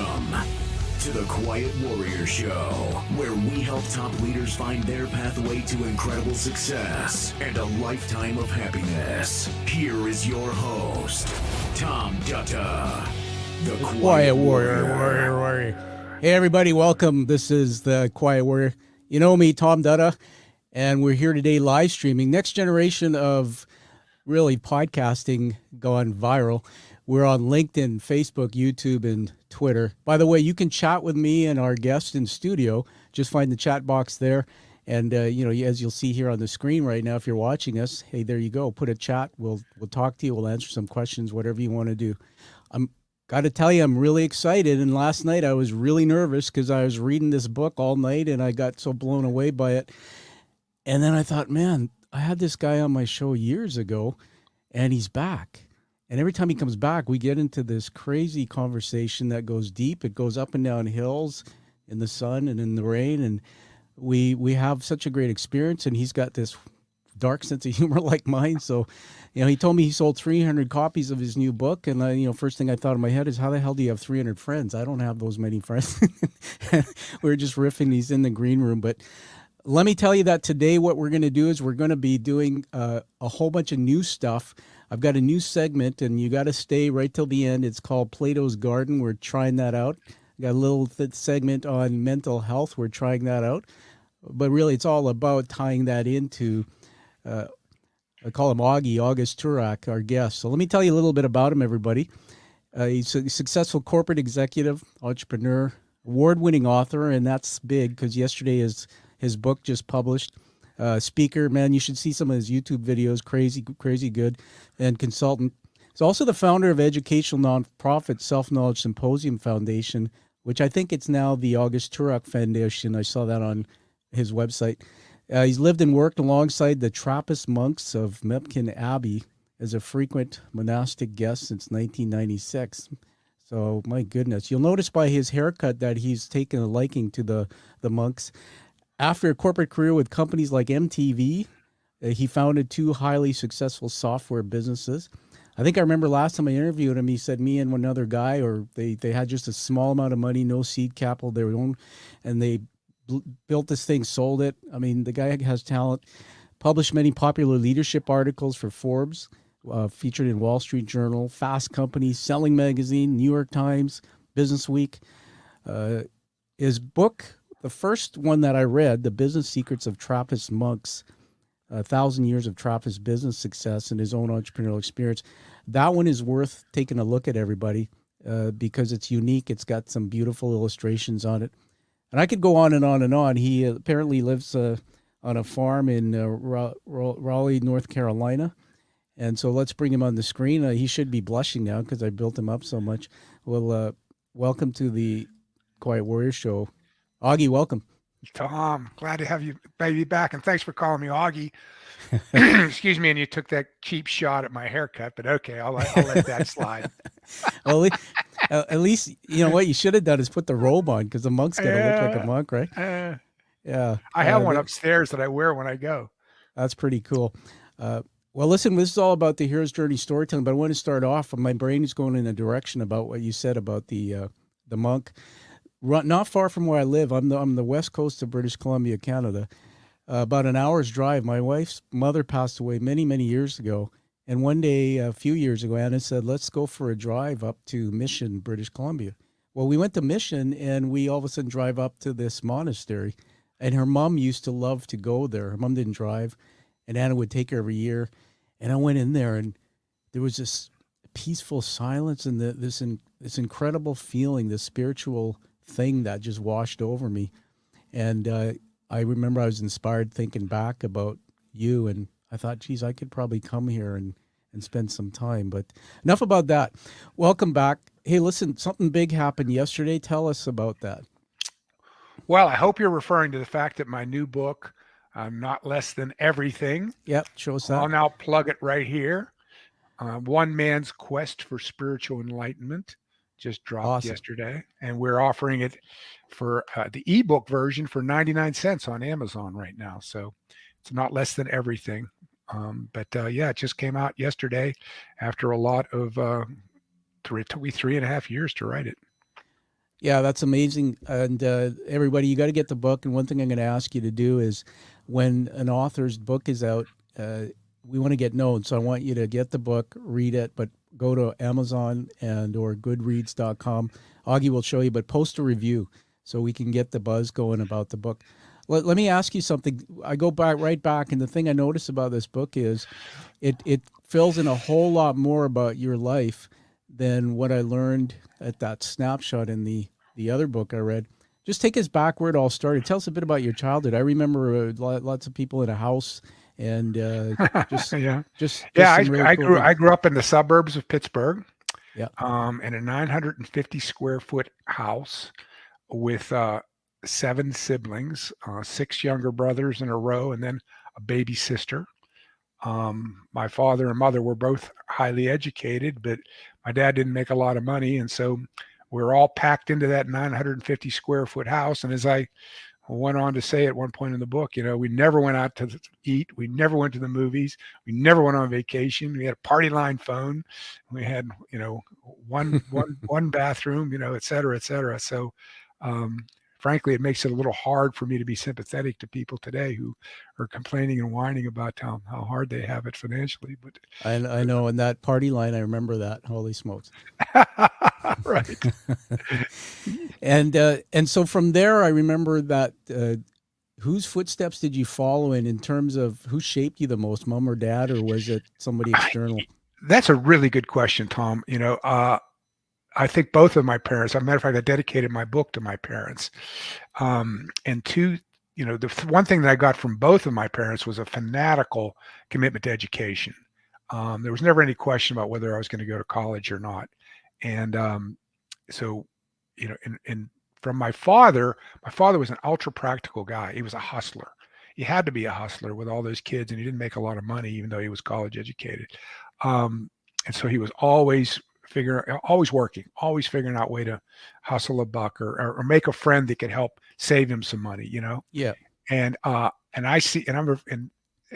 Welcome to the Quiet Warrior Show, where we help top leaders find their pathway to incredible success and a lifetime of happiness. Here is your host, tomdutta, the Quiet Warrior. Hey, everybody, welcome. This is the Quiet Warrior. You know me, tomdutta, and we're here today live streaming. Next generation of really podcasting gone viral. We're on LinkedIn, Facebook, YouTube, and Twitter. By the way, you can chat with me and our guest in studio. Just find the chat box there. And, as you'll see here on the screen right now, if you're watching us, hey, there you go. Put a chat. We'll talk to you. We'll answer some questions, whatever you want to do. Got to tell you, I'm really excited. And last night I was really nervous because I was reading this book all night and I got so blown away by it. And then I thought, man, I had this guy on my show years ago and he's back. And every time he comes back, we get into this crazy conversation that goes deep. It goes up and down hills in the sun and in the rain. And we have such a great experience. And he's got this dark sense of humor like mine. So, he told me he sold 300 copies of his new book. And, first thing I thought in my head is, how the hell do you have 300 friends? I don't have those many friends. We were just riffing these in the green room. But let me tell you that today what we're going to do is we're going to be doing a whole bunch of new stuff. I've got a new segment, and you got to stay right till the end. It's called Plato's Garden. We're trying that out. Got a little segment on mental health. We're trying that out. But really, it's all about tying that into, I call him August Toorak, our guest. So let me tell you a little bit about him, everybody. He's a successful corporate executive, entrepreneur, award-winning author, and that's big because yesterday his book just published. Speaker, man, you should see some of his YouTube videos, crazy good, and consultant. He's also the founder of educational nonprofit Self-Knowledge Symposium Foundation, which I think it's now the August Toorak Foundation. I saw that on his website. He's lived and worked alongside the Trappist monks of Mepkin Abbey as a frequent monastic guest since 1996. So, my goodness. You'll notice by his haircut that he's taken a liking to the monks. After a corporate career with companies like MTV, he founded two highly successful software businesses. I think I remember last time I interviewed him, he said me and one other guy, or they had just a small amount of money, no seed capital, their own, and they built this thing, sold it. I mean, the guy has talent, published many popular leadership articles for Forbes, featured in Wall Street Journal, Fast Company, Selling Magazine, New York Times, Business Week. His book, the first one that I read, The Business Secrets of Trappist Monks, 1,000 Years of Trappist Business Success and His Own Entrepreneurial Experience. That one is worth taking a look at, everybody, because it's unique. It's got some beautiful illustrations on it. And I could go on and on and on. He apparently lives on a farm in Raleigh, North Carolina. And so let's bring him on the screen. He should be blushing now because I built him up so much. Well, welcome to the Quiet Warrior Show. Augie, welcome. Tom, glad to have you baby back, and thanks for calling me Augie. Excuse me, and you took that cheap shot at my haircut, but okay, I'll let that slide. Well, at least you know what you should have done is put the robe on because the monk's gonna look like a monk, right? Yeah, I have one upstairs that I wear when I go. That's pretty cool. Well, listen, this is all about the hero's journey storytelling, but I want to start off. My brain is going in a direction about what you said about the monk. Not far from where I live. I'm the west coast of British Columbia, Canada. About an hour's drive. My wife's mother passed away many, many years ago. And one day, a few years ago, Anna said, let's go for a drive up to Mission, British Columbia. Well, we went to Mission, and we all of a sudden drive up to this monastery. And her mom used to love to go there. Her mom didn't drive, and Anna would take her every year. And I went in there, and there was this peaceful silence and this incredible feeling, this spiritual thing that just washed over me. And I remember I was inspired thinking back about you, and I thought, geez, I could probably come here and spend some time. But enough about that. Welcome back. Hey, listen, something big happened yesterday. Tell us about that. Well, I hope you're referring to the fact that my new book, Not Less Than Everything. Yep, show us that. I'll now plug it right here. One Man's Quest for Spiritual Enlightenment just dropped yesterday, and we're offering it for the ebook version for 99 cents on Amazon right now. So it's Not Less Than Everything. But it just came out yesterday after a lot of, it took me 3.5 years to write it. Yeah, that's amazing. And everybody, you got to get the book. And one thing I'm going to ask you to do is when an author's book is out, we want to get known. So I want you to get the book, read it, but go to Amazon and or goodreads.com. Augie will show you, but post a review so we can get the buzz going about the book. Let me ask you something. I go right back, and the thing I notice about this book is it fills in a whole lot more about your life than what I learned at that snapshot in the other book I read. Just take us back where it all started. Tell us a bit about your childhood. I remember lots of people in a house, and just Yeah. just Yeah. some really cool things. I grew up in the suburbs of Pittsburgh, Yeah. in a 950 square foot house with 7 siblings, 6 younger brothers in a row, and then a baby sister. My father and mother were both highly educated, but my dad didn't make a lot of money, and so we were all packed into that 950 square foot house. And as I went on to say at one point in the book, we never went out to eat, we never went to the movies, we never went on vacation. We had a party line phone, we had one bathroom, et cetera, et cetera. So frankly, it makes it a little hard for me to be sympathetic to people today who are complaining and whining about how hard they have it financially. But I know, and that party line, I remember that. Holy smokes! right. And so from there, I remember that. Whose footsteps did you follow in terms of who shaped you the most, mom or dad, or was it somebody external? That's a really good question, Tom. I think both of my parents, as a matter of fact, I dedicated my book to my parents. And two, the one thing that I got from both of my parents was a fanatical commitment to education. There was never any question about whether I was going to go to college or not. And so, and from my father was an ultra practical guy. He was a hustler. He had to be a hustler with all those kids, and he didn't make a lot of money, even though he was college educated. And so he was always working, always figuring out a way to hustle a buck or make a friend that could help save him some money, Yeah. And I see, and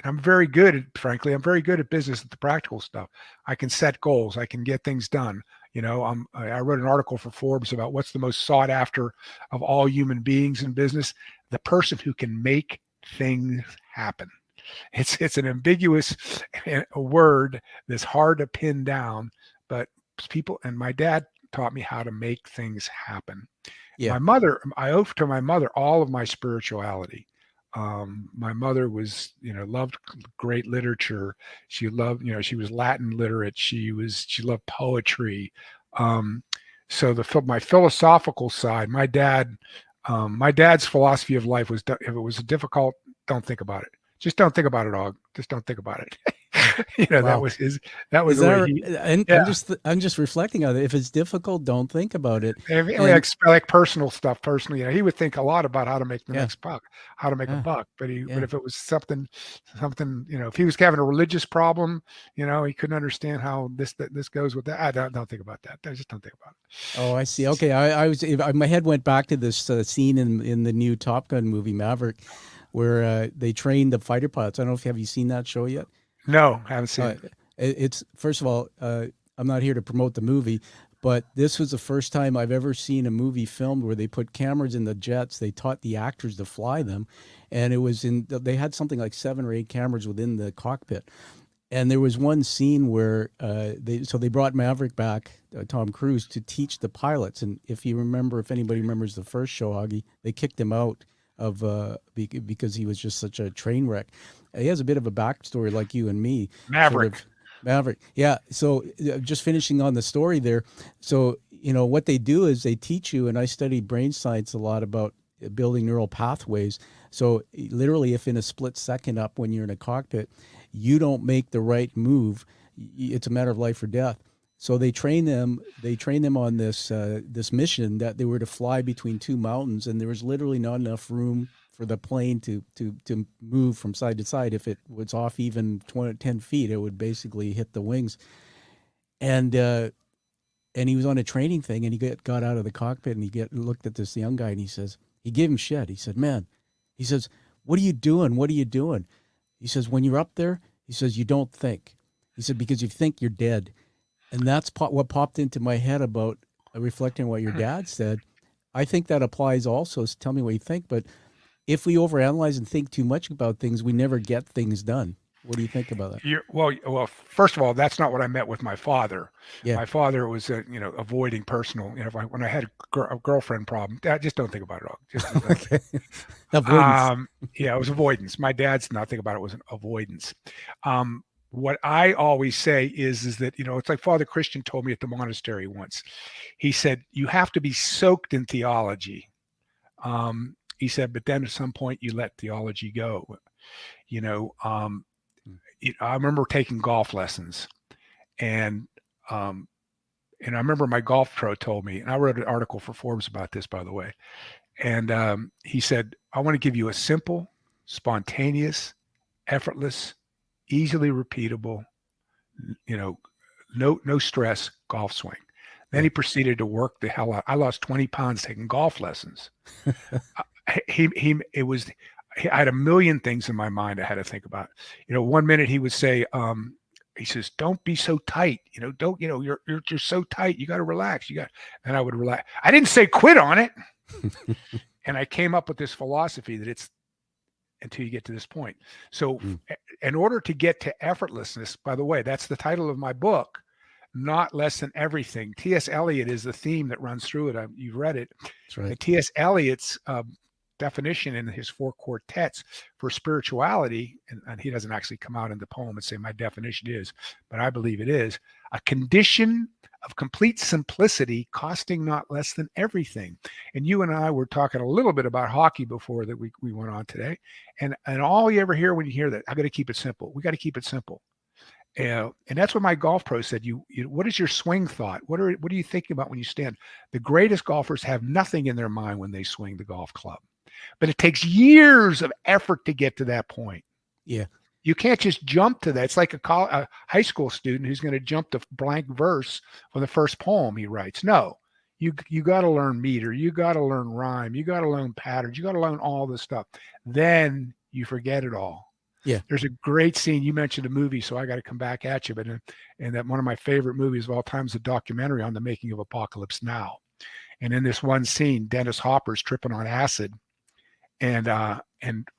I'm very good at, frankly, I'm very good at business, at the practical stuff. I can set goals. I can get things done. I wrote an article for Forbes about what's the most sought after of all human beings in business: the person who can make things happen. It's an ambiguous word that's hard to pin down, but people, and my dad taught me how to make things happen. Yeah. I owe to my mother all of my spirituality. My mother was, loved great literature. She loved, she was Latin literate. She loved poetry. So my philosophical side, my dad's philosophy of life was, if it was difficult, don't think about it. Just don't think about it, Og. Just don't think about it. Wow. That was the way he. And I'm just reflecting on it. If it's difficult, don't think about it. Like personal stuff. Personally, he would think a lot about how to make the next buck, how to make a buck. But if it was something, if he was having a religious problem, he couldn't understand how this goes with that. I don't think about that. I just don't think about it. Oh, I see. Okay, my head went back to this scene in the new Top Gun movie Maverick, where they trained the fighter pilots. I don't know have you seen that show yet? No, I haven't seen it. It's, first of all, I'm not here to promote the movie, but this was the first time I've ever seen a movie filmed where they put cameras in the jets. They taught the actors to fly them, and they had something like 7 or 8 cameras within the cockpit. And there was one scene where they brought Maverick back, Tom Cruise, to teach the pilots. And if anybody remembers the first show, Augie, they kicked him out because he was just such a train wreck. He has a bit of a backstory like you and me. Maverick. Yeah. So just finishing on the story there. So, what they do is they teach you, and I study brain science a lot about building neural pathways. So literally, if in a split second up when you're in a cockpit, you don't make the right move, it's a matter of life or death. So they train them on this mission that they were to fly between 2 mountains, and there was literally not enough room for the plane to move from side to side. If it was off even 10 feet, it would basically hit the wings. And he was on a training thing, and he got out of the cockpit, and he looked at this young guy, and he gave him shit. He said, "Man," he says, "what are you doing? What are you doing?" He says, "When you're up there," he says, "you don't think." He said, "because you think you're dead." And that's what popped into my head about reflecting on what your dad said. I think that applies also. So tell me what you think. But if we overanalyze and think too much about things, we never get things done. What do you think about that? Well, first of all, that's not what I meant with my father. Yeah. My father was, avoiding personal. When I had a girlfriend problem, just don't think about it all. Just ignore it. Okay. Avoidance. Yeah, it was avoidance. My dad's nothing about it was an avoidance. What I always say is that, it's like Father Christian told me at the monastery once. He said, you have to be soaked in theology. He said, but then at some point you let theology go. You know, um, I remember taking golf lessons, and and I remember my golf pro told me, and I wrote an article for Forbes about this, by the way. And he said, I want to give you a simple, spontaneous, effortless, easily repeatable, you know, no stress golf swing. Then he proceeded to work the hell out. I lost 20 pounds taking golf lessons. I had a million things in my mind I had to think about. 1 minute he would say, he says, don't be so tight. Don't, you're so tight. You got to relax. And I would relax. I didn't say quit on it. And I came up with this philosophy that it's until you get to this point. So in order to get to effortlessness, by the way, that's the title of my book, Not Less Than Everything. T.S. Eliot is the theme that runs through it. You've read it. That's right. And T.S. Eliot's definition in his 4 quartets for spirituality, and he doesn't actually come out in the poem and say my definition is, but I believe it is, a condition of complete simplicity costing not less than everything. And you and I were talking a little bit about hockey before that we went on today. And all you ever hear when you hear that, I got to keep it simple. We got to keep it simple. And that's what my golf pro said. What is your swing thought? What are you thinking about when you stand? The greatest golfers have nothing in their mind when they swing the golf club. But it takes years of effort to get to that point. Yeah. You can't just jump to that. It's like a high school student who's going to jump to blank verse for the first poem he writes. No, you got to learn meter. You got to learn rhyme. You got to learn patterns. You got to learn all this stuff. Then you forget it all. Yeah. There's a great scene. You mentioned a movie, so I got to come back at you. But and that one of my favorite movies of all time is a documentary on the making of Apocalypse Now. And in this one scene, Dennis Hopper's tripping on acid. And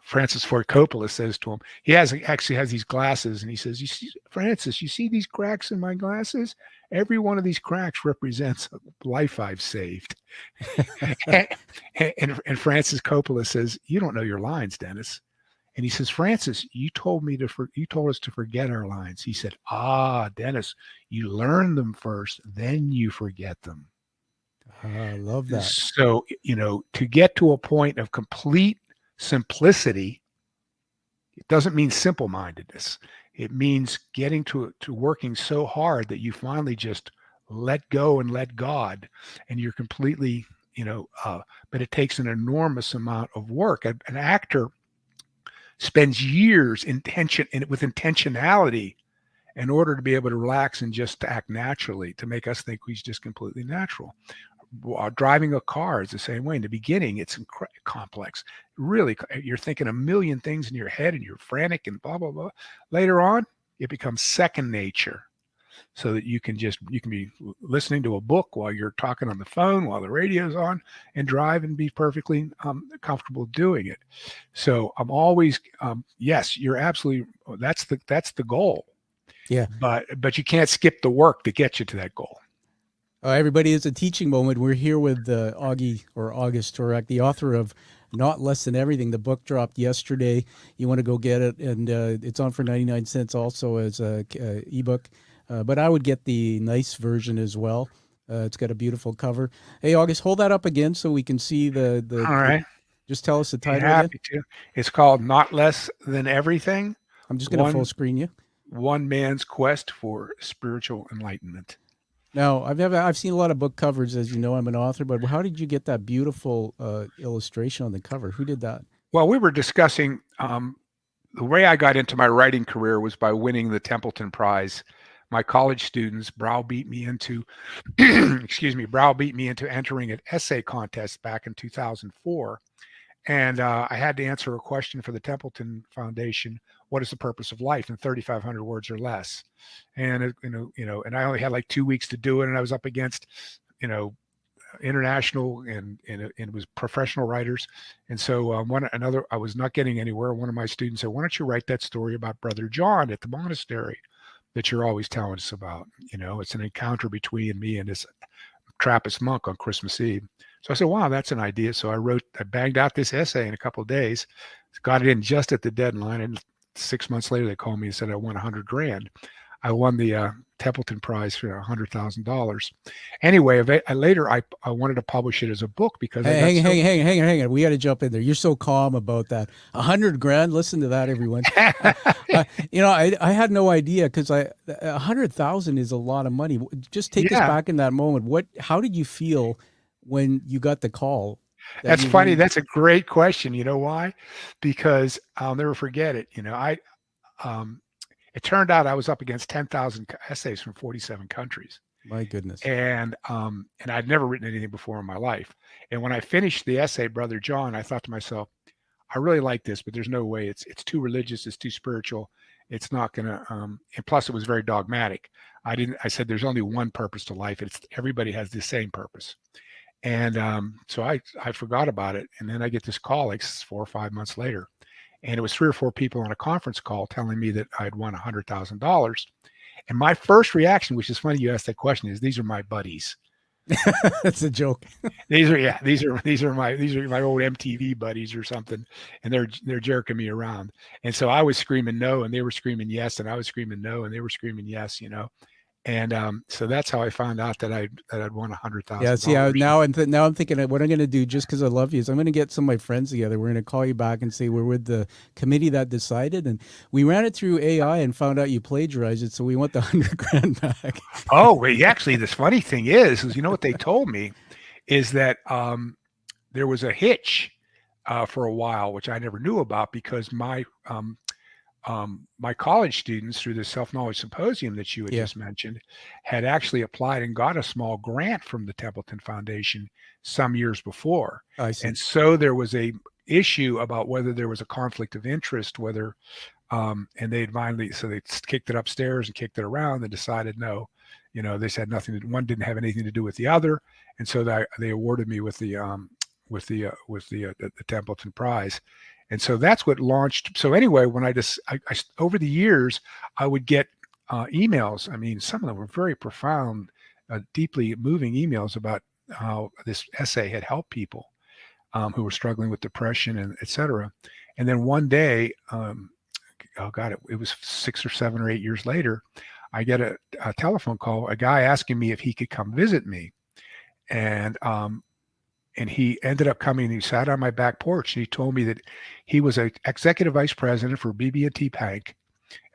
Francis Ford Coppola says to him, he actually has these glasses, and he says, "You see, Francis, you see these cracks in my glasses? Every one of these cracks represents a life I've saved." and Francis Coppola says, "You don't know your lines, Dennis." And he says, "Francis, you told us to forget our lines." He said, Dennis, you learn them first, then you forget them. I love that. So, to get to a point of complete simplicity, it doesn't mean simple-mindedness. It means getting to working so hard that you finally just let go and let God, and you're completely, but it takes an enormous amount of work. An actor spends years with intentionality in order to be able to relax and just to act naturally, to make us think he's just completely natural. Driving a car is the same way. In the beginning, it's complex. Really, you're thinking a million things in your head and you're frantic and blah, blah, blah. Later on, it becomes second nature, so that you can be listening to a book while you're talking on the phone, while the radio's on, and drive and be perfectly comfortable doing it. So I'm always, yes, you're absolutely, that's the goal. Yeah. But you can't skip the work to get you to that goal. Everybody, it's a teaching moment. We're here with August Toorak, the author of Not Less Than Everything. The book dropped yesterday. You want to go get it, and it's on for 99 cents also as a ebook. But I would get the nice version as well. It's got a beautiful cover. Hey, August, hold that up again so we can see the All right. Just tell us the title happy again. To. It's called Not Less Than Everything. I'm just going to full screen you. One man's quest for spiritual enlightenment. Now, I've seen a lot of book covers, as you know. I'm an author, but how did you get that beautiful illustration on the cover? Who did that? Well, we were discussing the way I got into my writing career was by winning the Templeton Prize. My college students browbeat me into, entering an essay contest back in 2004. And I had to answer a question for the Templeton Foundation. What is the purpose of life in 3,500 words or less? And and I only had like 2 weeks to do it, and I was up against, international, and it was professional writers. And so I was not getting anywhere. One of my students said, "Why don't you write that story about Brother John at the monastery that you're always telling us about? It's an encounter between me and this Trappist monk on Christmas Eve." So I said, "Wow, that's an idea." So I banged out this essay in a couple of days, got it in just at the deadline, and 6 months later they called me and said I won $100,000. I won the Templeton Prize for $100,000. Anyway, later I wanted to publish it as a book because hang on. We got to jump in there. You're so calm about that. $100,000. Listen to that, everyone. I had no idea, because 100,000 is a lot of money. Just take us back in that moment. How did you feel when you got the call? That's funny. That's a great question. You know why? Because I'll never forget it. It turned out I was up against 10,000 essays from 47 countries. My goodness. And I'd never written anything before in my life. And when I finished the essay, Brother John, I thought to myself, I really like this, but there's no way. It's too religious. It's too spiritual. It's not going to, and plus it was very dogmatic. I said, there's only one purpose to life. Everybody has the same purpose. And so I forgot about it. And then I get this call like 4 or 5 months later. And it was 3 or 4 people on a conference call telling me that I'd won $100,000. And my first reaction, which is funny you asked that question, is these are my buddies. That's a joke. These are my old MTV buddies or something, and they're jerking me around. And so I was screaming no, and they were screaming yes, and I was screaming no, and they were screaming yes. And so that's how I found out that I'd won $100,000. Yeah. See, now I'm thinking what I'm going to do, just because I love you, is I'm going to get some of my friends together. We're going to call you back and say we're with the committee that decided, and we ran it through AI and found out you plagiarized it, so we want the $100,000 back. Oh, well, actually, this funny thing is what they told me is that there was a hitch for a while, which I never knew about, because my college students, through the self-knowledge symposium that you had just mentioned, had actually applied and got a small grant from the Templeton Foundation some years before. I see. And so there was a issue about whether there was a conflict of interest, and they kicked it upstairs and kicked it around and decided no, they said one didn't have anything to do with the other. And so they awarded me with the Templeton Prize. And so that's what launched. So anyway, when I over the years, I would get emails. I mean, some of them were very profound, deeply moving emails about how this essay had helped people who were struggling with depression and et cetera. And then one day, it was 6 or 7 or 8 years later, I get a telephone call, a guy asking me if he could come visit me. And he ended up coming, and he sat on my back porch, and he told me that he was an executive vice president for BB&T Bank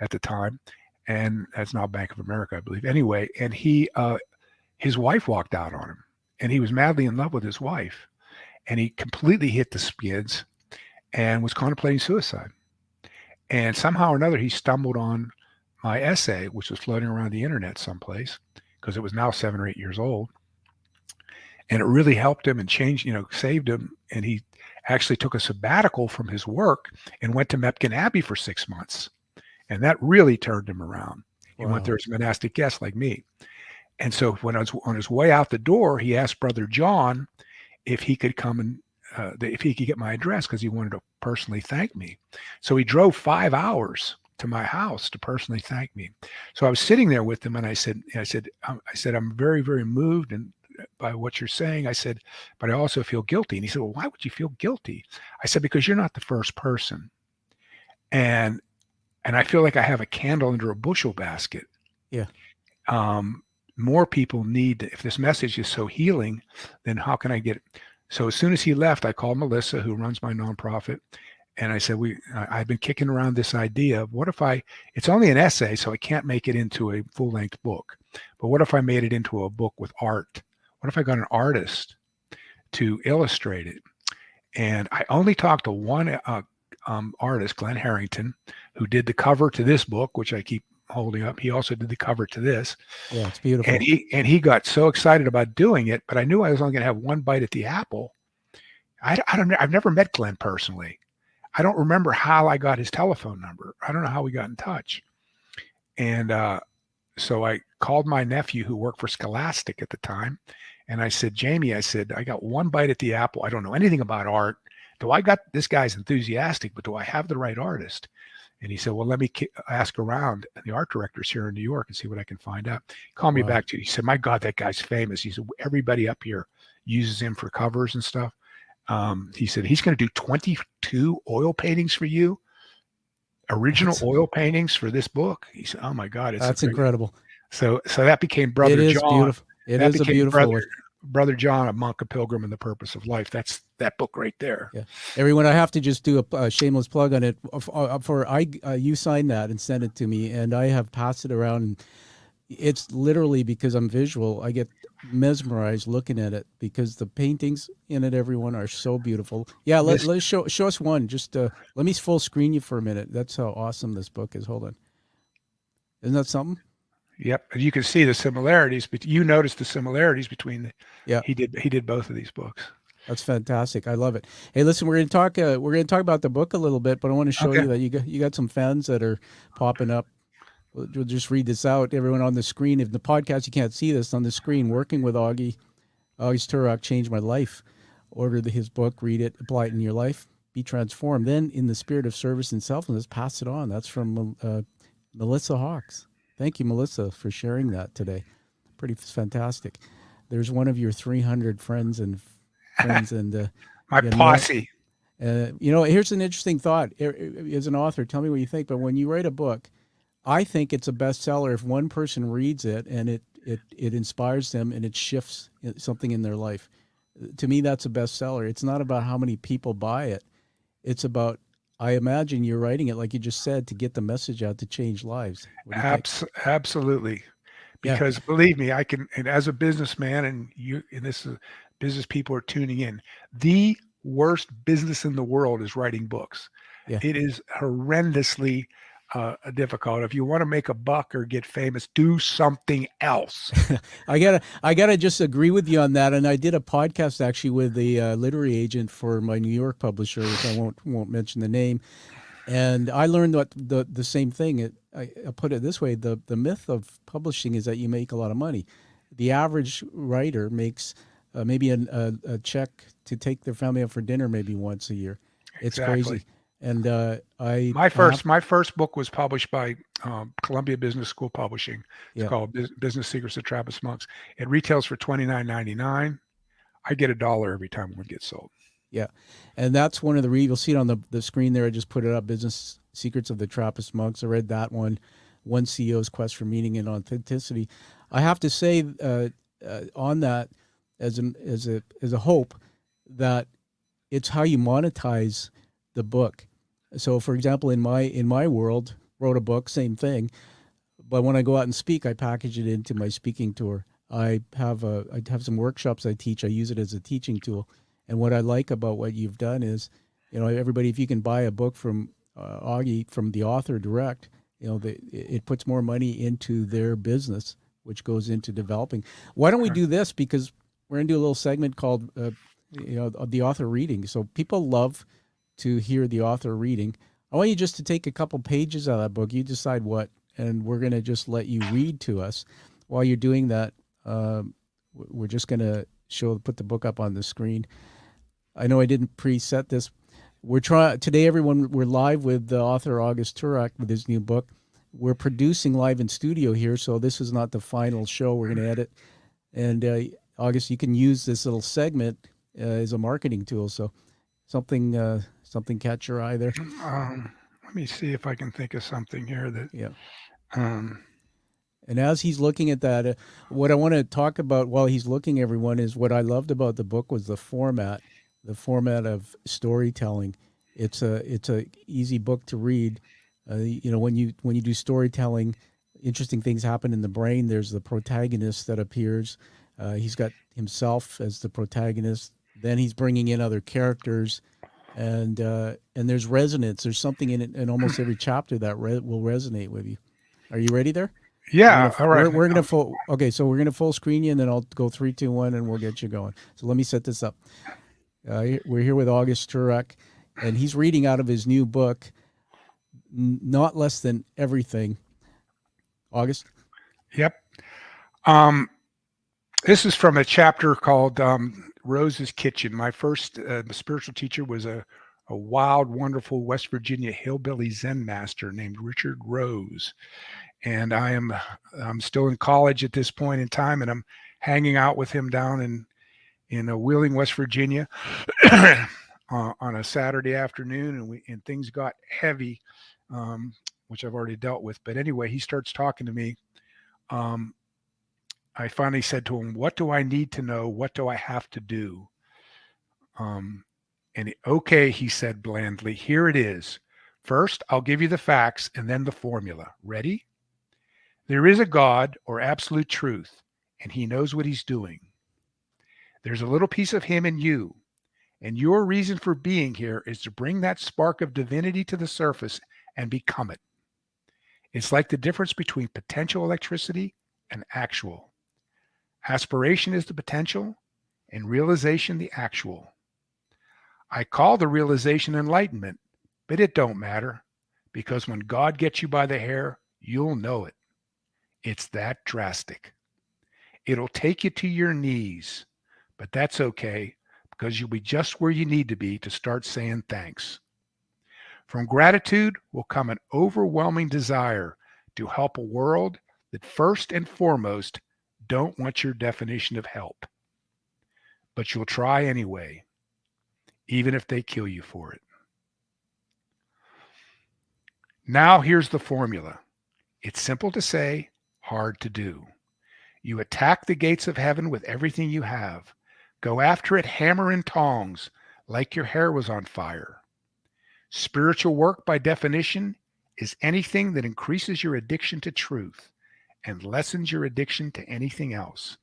at the time, and that's now Bank of America, I believe. Anyway, and his wife walked out on him, and he was madly in love with his wife, and he completely hit the skids and was contemplating suicide. And somehow or another, he stumbled on my essay, which was floating around the internet someplace, because it was now 7 or 8 years old. And it really helped him and changed, saved him. And he actually took a sabbatical from his work and went to Mepkin Abbey for 6 months. And that really turned him around. He went there as a monastic guest like me. And so when I was on his way out the door, he asked Brother John if he could come and if he could get my address, because he wanted to personally thank me. So he drove 5 hours to my house to personally thank me. So I was sitting there with him, and I said, I'm very, very moved by what you're saying. I said, but I also feel guilty. And he said, well, why would you feel guilty? I said, because you're not the first person. And I feel like I have a candle under a bushel basket. Yeah. More people need, if this message is so healing, then how can I get it? So as soon as he left, I called Melissa, who runs my nonprofit. And I said, I've been kicking around this idea of it's only an essay, so I can't make it into a full-length book. But what if I made it into a book with art? What if I got an artist to illustrate it? And I only talked to one artist, Glenn Harrington, who did the cover to this book, which I keep holding up. He also did the cover to this. Yeah, it's beautiful. And he got so excited about doing it, but I knew I was only going to have one bite at the apple. I've never met Glenn personally. I don't remember how I got his telephone number. I don't know how we got in touch. And so I called my nephew, who worked for Scholastic at the time, And I said, Jamie, I said, I got one bite at the apple. I don't know anything about art. This guy's enthusiastic, but do I have the right artist? And he said, well, let me ask around the art directors here in New York and see what I can find out. He called me back to you. He said, my God, that guy's famous. He said, everybody up here uses him for covers and stuff. He said, he's going to do 22 oil paintings for you, original oil paintings for this book. He said, oh my God. That's incredible. So that became Brother John. It is beautiful. It is a beautiful one. Brother John, A Monk, a Pilgrim, and the Purpose of Life. That's that book right there. Yeah. Everyone, I have to just do a shameless plug on it. You signed that and sent it to me, and I have passed it around. And it's literally because I'm visual. I get mesmerized looking at it because the paintings in it, everyone, are so beautiful. Yeah, let's show us one. Just let me full screen you for a minute. That's how awesome this book is. Hold on. Isn't that something? Yep, you can see the similarities, but you noticed the similarities between. He did both of these books. That's fantastic. I love it. Hey, listen, we're going to talk about the book a little bit, but I want to show you that you got some fans that are popping up. We'll just read this out. Everyone on the screen, if the podcast you can't see this on the screen. Working with August Toorak changed my life. Order his book, read it, apply it in your life, be transformed. Then, in the spirit of service and selflessness, pass it on. That's from Melissa Hawks. Thank you, Melissa, for sharing that today. Pretty fantastic. There's one of your 300 friends and my posse. Here's an interesting thought. As an author, tell me what you think. But when you write a book, I think it's a bestseller if one person reads it and it inspires them and it shifts something in their life. To me, that's a bestseller. It's not about how many people buy it. It's about, I imagine you're writing it, like you just said, to get the message out to change lives. Absolutely. Because believe me, I can, and as a businessman, and this is business people are tuning in, the worst business in the world is writing books. Yeah. It is horrendously difficult. If you want to make a buck or get famous, do something else. I gotta just agree with you on that. And I did a podcast actually with the literary agent for my New York publisher, which I won't mention the name. And I learned the same thing. I put it this way: the myth of publishing is that you make a lot of money. The average writer makes maybe a check to take their family out for dinner maybe once a year. It's crazy. And my first book was published by Columbia Business School Publishing. It's called Business Secrets of Trappist Monks. It retails for $29.99. I get $1 every time one gets sold. Yeah, and that's one of the you'll see it on the screen there. I just put it up. Business Secrets of the Trappist Monks. I read that one. One CEO's Quest for Meaning and Authenticity. I have to say on that as a hope that it's how you monetize the book. So, for example, in my world, wrote a book, same thing. But when I go out and speak, I package it into my speaking tour. I have some workshops I teach. I use it as a teaching tool. And what I like about what you've done is, everybody, if you can buy a book from Augie, from the author direct, it puts more money into their business, which goes into developing. Why don't we do this? Because we're going to do a little segment called, the author reading. So people love to hear the author reading. I want you just to take a couple pages out of that book. You decide what, and we're going to just let you read to us. While you're doing that, we're just going to put the book up on the screen. I know I didn't preset this. Today, everyone, we're live with the author August Toorak with his new book. We're producing live in studio here, so this is not the final show. We're going to edit. And August, you can use this little segment as a marketing tool. So something catch your eye there? Let me see if I can think of something here that. Yeah. And as he's looking at that, what I want to talk about while he's looking, everyone, is what I loved about the book was the format of storytelling. It's a easy book to read. When you do storytelling, interesting things happen in the brain. There's the protagonist that appears. He's got himself as the protagonist. Then he's bringing in other characters, and there's resonance. There's something in it in almost every chapter that will resonate with you. Are you ready there? Yeah. All right. We're gonna full. Okay, so we're gonna full screen you, and then I'll go 3, 2, 1, and we'll get you going. So let me set this up. We're here with August Toorak, and he's reading out of his new book, Not Less Than Everything. August. Yep. This is from a chapter called Rose's Kitchen. My first spiritual teacher was a wild, wonderful West Virginia hillbilly Zen master named Richard Rose. And I'm still in college at this point in time, and I'm hanging out with him down in Wheeling, West Virginia, on a Saturday afternoon, and things got heavy, which I've already dealt with. But anyway, he starts talking to me. I finally said to him, "What do I need to know? What do I have to do?" Okay, he said blandly, "Here it is. First, I'll give you the facts and then the formula. Ready? There is a God or absolute truth, and he knows what he's doing. There's a little piece of him in you, and your reason for being here is to bring that spark of divinity to the surface and become it. It's like the difference between potential electricity and actual. Aspiration is the potential, and realization the actual. I call the realization enlightenment, but it don't matter, because when God gets you by the hair, you'll know it. It's that drastic. It'll take you to your knees, but that's okay, because you'll be just where you need to be to start saying thanks. From gratitude will come an overwhelming desire to help a world that first and foremost don't want your definition of help. But you'll try anyway, even if they kill you for it. Now here's the formula. It's simple to say, hard to do. You attack the gates of heaven with everything you have. Go after it hammer and tongs, like your hair was on fire. Spiritual work, by definition, is anything that increases your addiction to truth and lessens your addiction to anything else.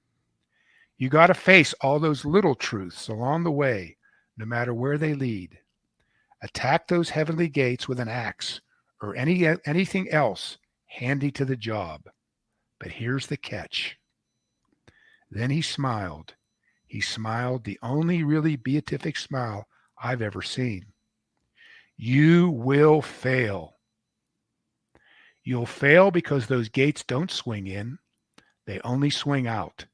You got to face all those little truths along the way, no matter where they lead. Attack those heavenly gates with an axe or anything else handy to the job. But here's the catch. Then he smiled. He smiled the only really beatific smile I've ever seen. You will fail. You'll fail because those gates don't swing in. They only swing out.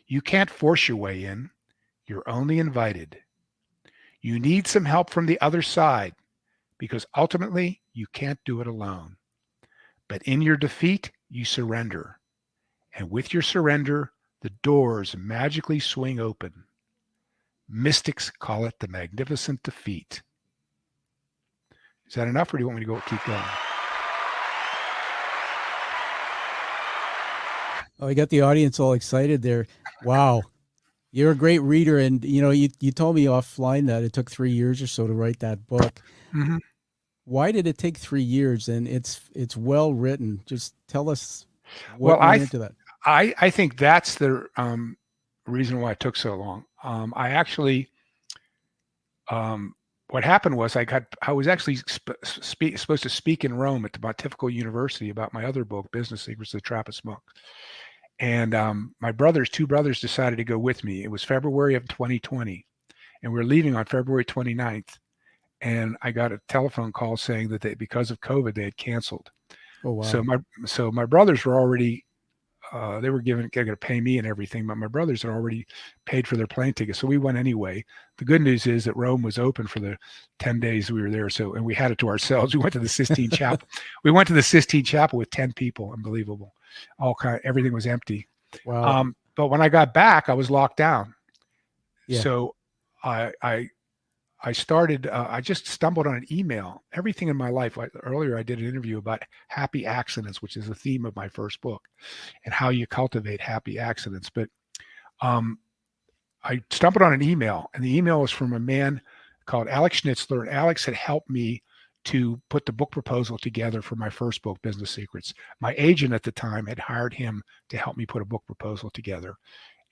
You can't force your way in. You're only invited. You need some help from the other side, because ultimately you can't do it alone. But in your defeat, you surrender. And with your surrender, the doors magically swing open. Mystics call it the magnificent defeat. Is that enough, or do you want me to keep going? Oh, I got the audience all excited there. Wow. You're a great reader. And, you told me offline that it took 3 years or so to write that book. Mm-hmm. Why did it take 3 years? And it's well written. Just tell us what went into that. I think that's the reason why it took so long. I actually, what happened was I was actually supposed to speak in Rome at the Pontifical University about my other book, Business Secrets of the Trappist Monk. And my two brothers decided to go with me. It was February of 2020, and we were leaving on February 29th. And I got a telephone call saying that because of COVID, they had canceled. Oh, wow. So my brothers were already, they were going to pay me and everything, but my brothers had already paid for their plane tickets. So we went anyway. The good news is that Rome was open for the 10 days we were there. And we had it to ourselves. We went to the Sistine Chapel. We went to the Sistine Chapel with 10 people. Unbelievable. Everything was empty. Wow. But when I got back, I was locked down. Yeah. So I started, I just stumbled on an email. Everything in my life. Earlier, I did an interview about happy accidents, which is the theme of my first book, and how you cultivate happy accidents. But I stumbled on an email, and the email was from a man called Alex Schnitzler. And Alex had helped me to put the book proposal together for my first book, Business Secrets. My agent at the time had hired him to help me put a book proposal together.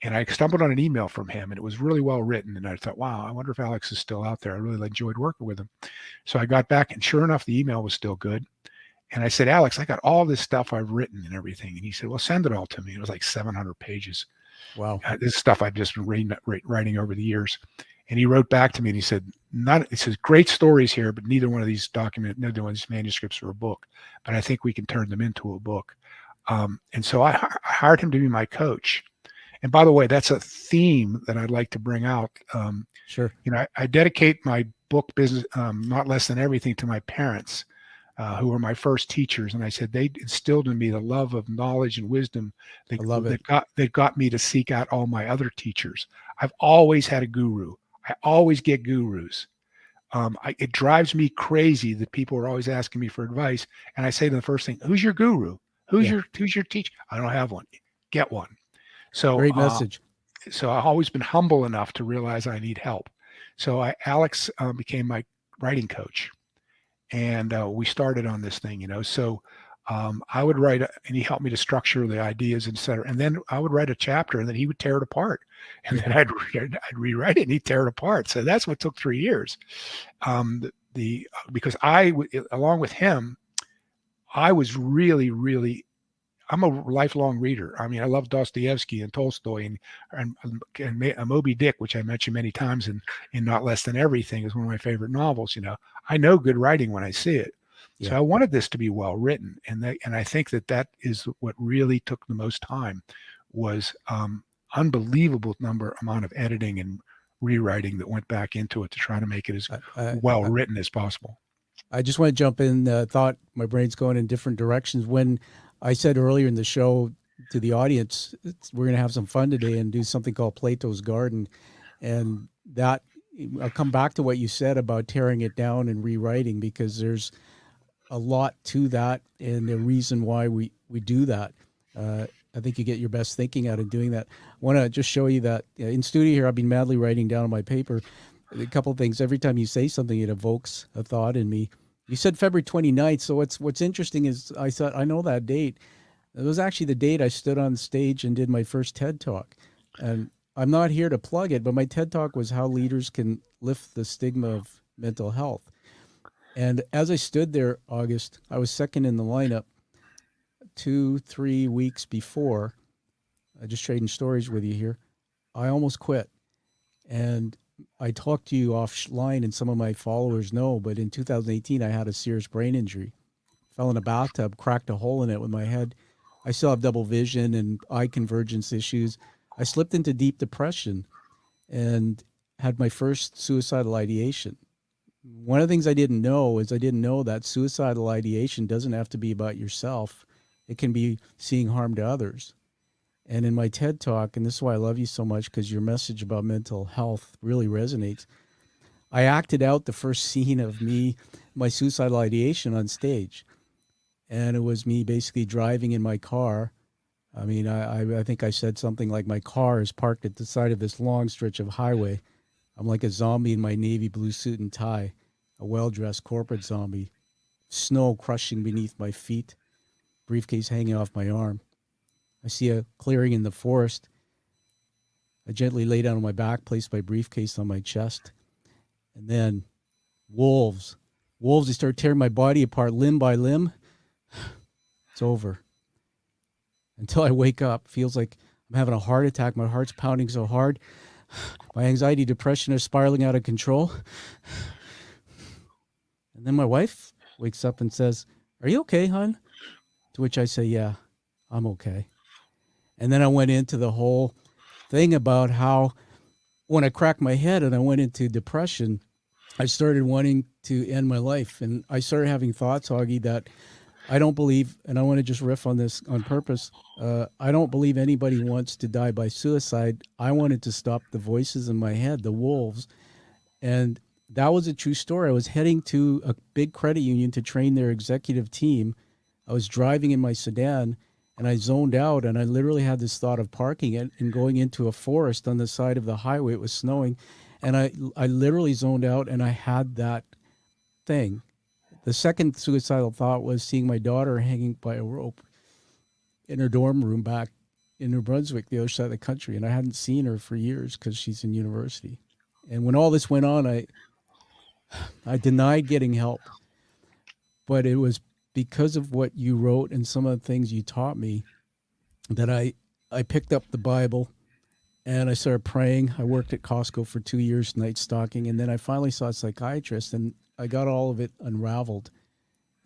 And I stumbled on an email from him, and it was really well written. And I thought, wow, I wonder if Alex is still out there. I really enjoyed working with him. So I got back, and sure enough, the email was still good. And I said, Alex, I got all this stuff I've written and everything. And he said, well, send it all to me. It was like 700 pages. Wow. This stuff I've just been writing over the years. And he wrote back to me, and he said, great stories here, but neither one of these manuscripts are a book. But I think we can turn them into a book. And so I hired him to be my coach. And by the way, that's a theme that I'd like to bring out. Sure. I dedicate my book business, Not Less Than Everything, to my parents, who were my first teachers. And I said they instilled in me the love of knowledge and wisdom I love it. that got me to seek out all my other teachers. I've always had a guru. I always get gurus. It drives me crazy that people are always asking me for advice, and I say to them the first thing, "Who's your guru? Who's Yeah. your teacher?" I don't have one. Get one. So, Great message. so I've always been humble enough to realize I need help. So Alex became my writing coach, and we started on this thing. So I would write, and he helped me to structure the ideas, et cetera. And then I would write a chapter, and then he would tear it apart, and then I'd rewrite it, and he'd tear it apart. So that's what took 3 years. Because along with him, I was really, really. I'm a lifelong reader. I mean, I love Dostoevsky and Tolstoy and Moby Dick, which I mentioned many times in Not Less Than Everything, is one of my favorite novels. I know good writing when I see it. Yeah. So I wanted this to be well written, and I think that is what really took the most time, was unbelievable amount of editing and rewriting that went back into it to try to make it as well written as possible. I just want to jump in. Thought my brain's going in different directions. When I said earlier in the show to the audience, we're going to have some fun today and do something called Plato's Garden. And that, I'll come back to what you said about tearing it down and rewriting, because there's a lot to that and the reason why we do that. I think you get your best thinking out of doing that. I want to just show you that in studio here, I've been madly writing down on my paper a couple of things. Every time you say something, it evokes a thought in me. You said February 29th. So what's interesting is I thought, I know that date. It was actually the date I stood on stage and did my first TED Talk. And I'm not here to plug it, but my TED Talk was how leaders can lift the stigma of mental health. And as I stood there, August, I was second in the lineup 2-3 weeks before. Just trading stories with you here. I almost quit. And I talked to you offline, and some of my followers know, but in 2018, I had a serious brain injury. Fell in a bathtub, cracked a hole in it with my head. I still have double vision and eye convergence issues. I slipped into deep depression and had my first suicidal ideation. One of the things I didn't know is that suicidal ideation doesn't have to be about yourself. It can be seeing harm to others. And in my TED Talk, and this is why I love you so much, because your message about mental health really resonates. I acted out the first scene of my suicidal ideation on stage. And it was me basically driving in my car. I mean, I think I said something like, my car is parked at the side of this long stretch of highway. I'm like a zombie in my navy blue suit and tie, a well-dressed corporate zombie, snow crushing beneath my feet, briefcase hanging off my arm. I see a clearing in the forest. I gently lay down on my back, place my briefcase on my chest. And then wolves. Wolves, they start tearing my body apart limb by limb. It's over. Until I wake up, feels like I'm having a heart attack. My heart's pounding so hard. My anxiety, depression are spiraling out of control. And then my wife wakes up and says, "Are you okay, hon?" To which I say, "Yeah, I'm okay." And then I went into the whole thing about how when I cracked my head and I went into depression, I started wanting to end my life. And I started having thoughts, Augie, that I don't believe, and I want to just riff on this on purpose. I don't believe anybody wants to die by suicide. I wanted to stop the voices in my head, the wolves. And that was a true story. I was heading to a big credit union to train their executive team. I was driving in my sedan and I zoned out, and I literally had this thought of parking it and going into a forest on the side of the highway. It was snowing. And I literally zoned out, and I had that thing. The second suicidal thought was seeing my daughter hanging by a rope in her dorm room back in New Brunswick, the other side of the country. And I hadn't seen her for years because she's in university. And when all this went on, I denied getting help. But it was because of what you wrote and some of the things you taught me that I picked up the Bible and I started praying. I worked at Costco for 2 years, night stalking. And then I finally saw a psychiatrist, and I got all of it unraveled.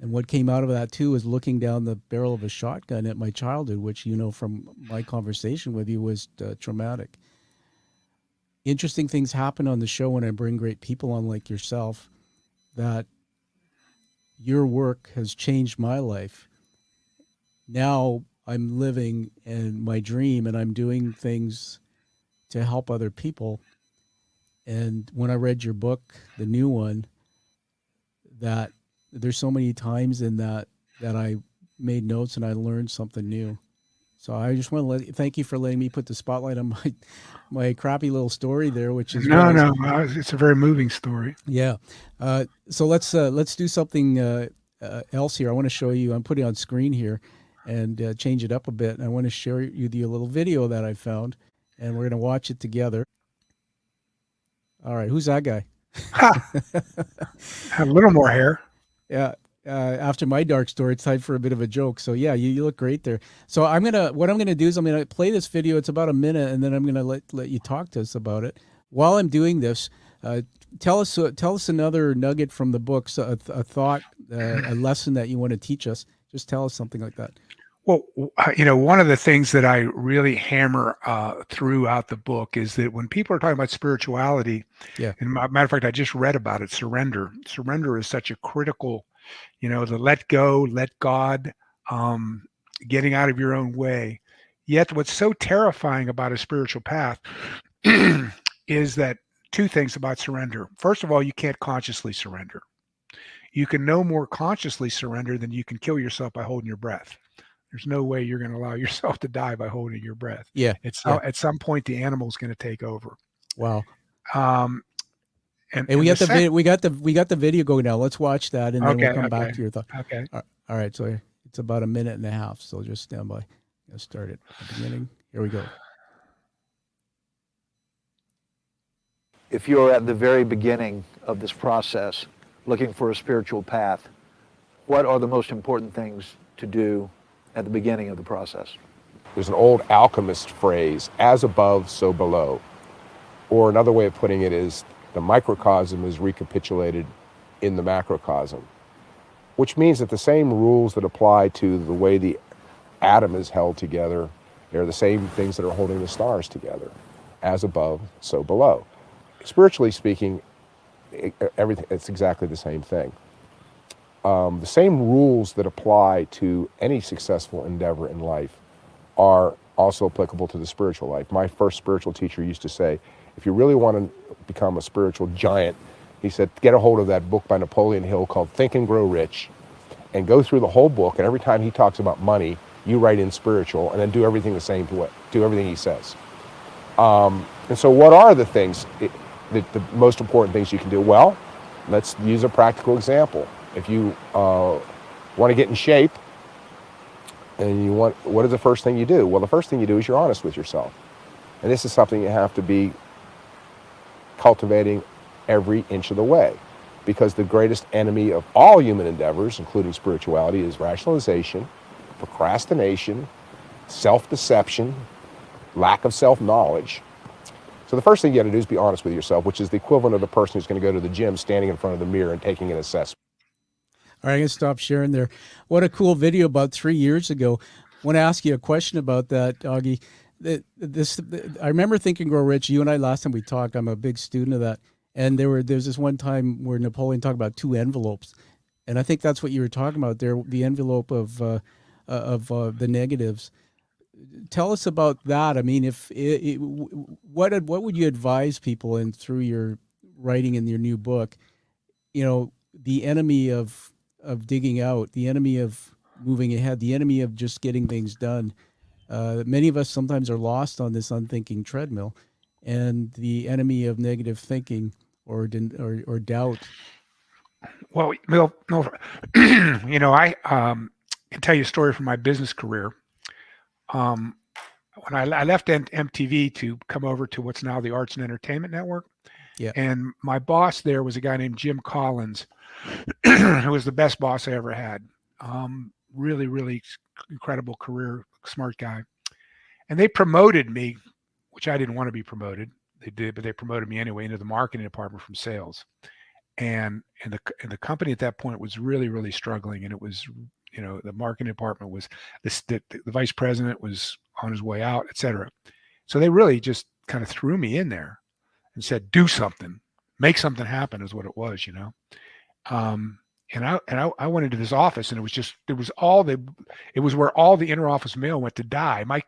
And what came out of that too is looking down the barrel of a shotgun at my childhood, which, from my conversation with you, was traumatic. Interesting things happen on the show when I bring great people on like yourself, that your work has changed my life. Now I'm living in my dream and I'm doing things to help other people. And when I read your book, the new one, that there's so many times in that I made notes and I learned something new. So I just want to thank you for letting me put the spotlight on my crappy little story there, which is it's a very moving story. Yeah. So let's do something else here. I want to show you. I'm putting on screen here and change it up a bit. And I want to share you the little video that I found, and we're going to watch it together. All right, who's that guy? A little more hair. Yeah. After my dark story, it's time for a bit of a joke. So yeah, you look great there. So what I'm gonna do is I'm gonna play this video. It's about a minute, and then I'm gonna let you talk to us about it. While I'm doing this, tell us another nugget from the books, a thought, a lesson that you want to teach us. Just tell us something like that. Well, one of the things that I really hammer throughout the book is that when people are talking about spirituality, and matter of fact, I just read about it, surrender. Surrender is such a critical, to let go, let God, getting out of your own way. Yet what's so terrifying about a spiritual path is that two things about surrender. First of all, you can't consciously surrender. You can no more consciously surrender than you can kill yourself by holding your breath. There's no way you're going to allow yourself to die by holding your breath. Yeah. At some point, the animal's going to take over. Wow. And we got the video going now. Let's watch that, and then we'll come back to your thought. Okay. All right. So it's about a minute and a half. So just stand by. Let's start it at the beginning. Here we go. If you're at the very beginning of this process, looking for a spiritual path, what are the most important things to do at the beginning of the process? There's an old alchemist phrase, as above, so below. Or another way of putting it is, the microcosm is recapitulated in the macrocosm, which means that the same rules that apply to the way the atom is held together, they're the same things that are holding the stars together. As above, so below. Spiritually speaking, it's exactly the same thing. The same rules that apply to any successful endeavor in life are also applicable to the spiritual life. My first spiritual teacher used to say, if you really want to become a spiritual giant, he said, get a hold of that book by Napoleon Hill called Think and Grow Rich, and go through the whole book, and every time he talks about money, you write in spiritual, and then do everything the same way, do everything he says. And so what are the things, the most important things you can do? Well, let's use a practical example. If you want to get in shape, and what is the first thing you do? Well, the first thing you do is you're honest with yourself. And this is something you have to be cultivating every inch of the way, because the greatest enemy of all human endeavors, including spirituality, is rationalization, procrastination, self-deception, lack of self-knowledge. So the first thing you got to do is be honest with yourself, which is the equivalent of the person who's going to go to the gym, standing in front of the mirror and taking an assessment. All right, I'm going to stop sharing there. What a cool video about 3 years ago. I want to ask you a question about that, Augie. I remember Think and Grow Rich. You and I, last time we talked, I'm a big student of that. And there's this one time where Napoleon talked about two envelopes. And I think that's what you were talking about there, the envelope of the negatives. Tell us about that. I mean, what would you advise people, and through your writing in your new book, the enemy of digging out, the enemy of moving ahead, the enemy of just getting things done. Many of us sometimes are lost on this unthinking treadmill, and the enemy of negative thinking or doubt. Well, no, I can tell you a story from my business career. When I left MTV to come over to what's now the Arts and Entertainment Network, and my boss there was a guy named Jim Collins, who was the best boss I ever had. Really, really incredible career, smart guy. And they promoted me, which I didn't want to be promoted. They did, but they promoted me anyway into the marketing department from sales. the company at that point was really, really struggling, and it was, the marketing department was the vice president was on his way out, et cetera. So they really just kind of threw me in there and said, do something, make something happen, is what it was, and I went into this office, and it was where all the interoffice mail went to die. My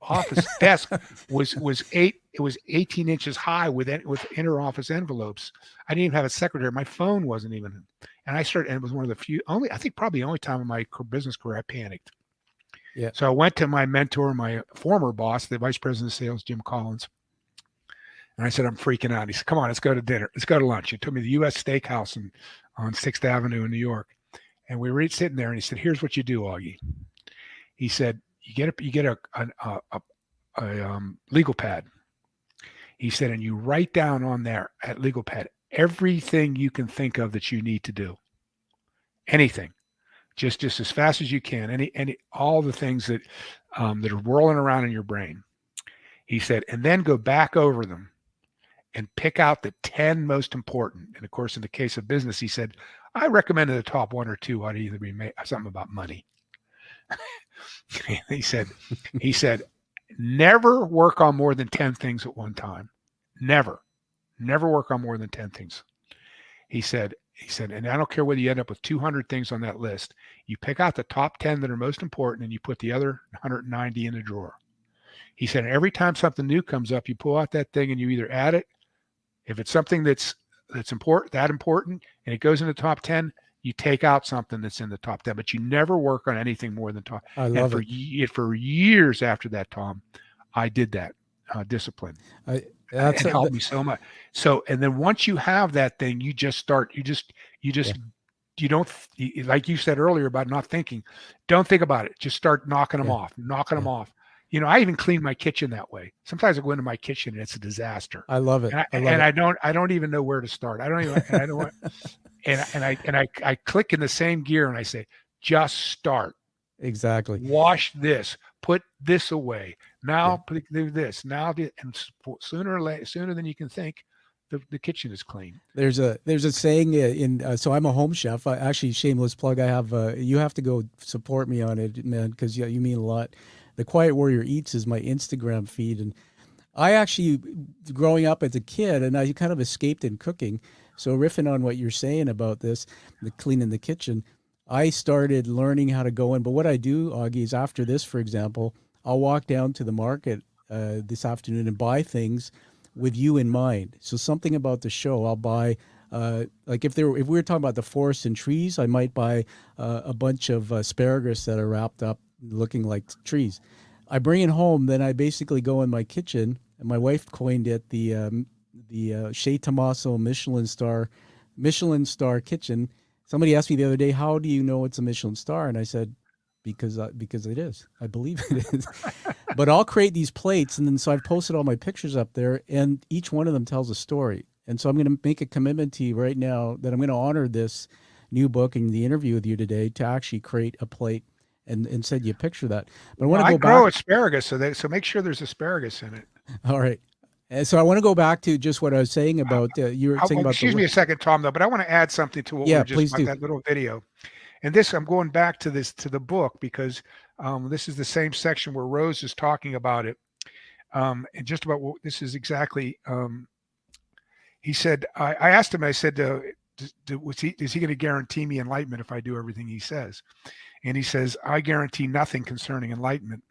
office desk was 18 inches high with interoffice envelopes. I didn't even have a secretary. My phone wasn't even. And it was one of the few, probably the only time in my business career I panicked. Yeah. So I went to my mentor, my former boss, the vice president of sales, Jim Collins. And I said, I'm freaking out. He said, come on, let's go to dinner. Let's go to lunch. He took me to the U.S. Steakhouse on 6th Avenue in New York. And we were sitting there, and he said, here's what you do, Augie. He said, you get a legal pad. He said, and you write down on there at legal pad everything you can think of that you need to do. Anything. Just as fast as you can. All the things that are whirling around in your brain. He said, and then go back over them and pick out the 10 most important. And of course, in the case of business, he said, I recommended the top 1 or 2 ought to either be something about money. He said, never work on more than 10 things at one time. Never work on more than 10 things. He said, and I don't care whether you end up with 200 things on that list. You pick out the top 10 that are most important, and you put the other 190 in the drawer. He said, every time something new comes up, you pull out that thing and you either add it. If it's something that's important, and it goes in the top 10, you take out something that's in the top 10, but you never work on anything more than top. I love it. For years after that, Tom, I did that discipline. It helped me so much. So, and then once you have that thing, you just start, you don't, like you said earlier about not thinking, don't think about it. Just start knocking them off. I even clean my kitchen that way. Sometimes I go into my kitchen and it's a disaster. I love it. I don't even know where to start. I click in the same gear and I say, just start. Exactly. Wash this, put this away. Now do this. Now, and sooner than you can think, the kitchen is clean. There's a saying so I'm a home chef. Actually, shameless plug. I have you have to go support me on it, man, because you mean a lot. The Quiet Warrior Eats is my Instagram feed, and I actually, growing up as a kid, and I kind of escaped in cooking. So riffing on what you're saying about this, the cleaning the kitchen, I started learning how to go in. But what I do, Augie, is after this, for example, I'll walk down to the market this afternoon and buy things with you in mind. So something about the show, I'll buy, like if we were talking about the forest and trees, I might buy a bunch of asparagus that are wrapped up looking like trees. I bring it home, then I basically go in my kitchen, and my wife coined it the Chez Tommaso Michelin star kitchen. Somebody asked me the other day, how do you know it's a Michelin star? And I said, because it is. I believe it is. But I'll create these plates, and then so I've posted all my pictures up there, and each one of them tells a story. And so I'm going to make a commitment to you right now that I'm going to honor this new book and the interview with you today to actually create a plate and send you a picture of that. But I grow asparagus, so make sure there's asparagus in it. All right. And so I want to go back to just what I was saying about you were saying about. Excuse me a second, Tom, though, but I want to add something to what we just about that little video. And this, I'm going back to the book because this is the same section where Rose is talking about it, and just about what this is exactly. He said, I asked him, I said, is he going to guarantee me enlightenment if I do everything he says? And he says, I guarantee nothing concerning enlightenment.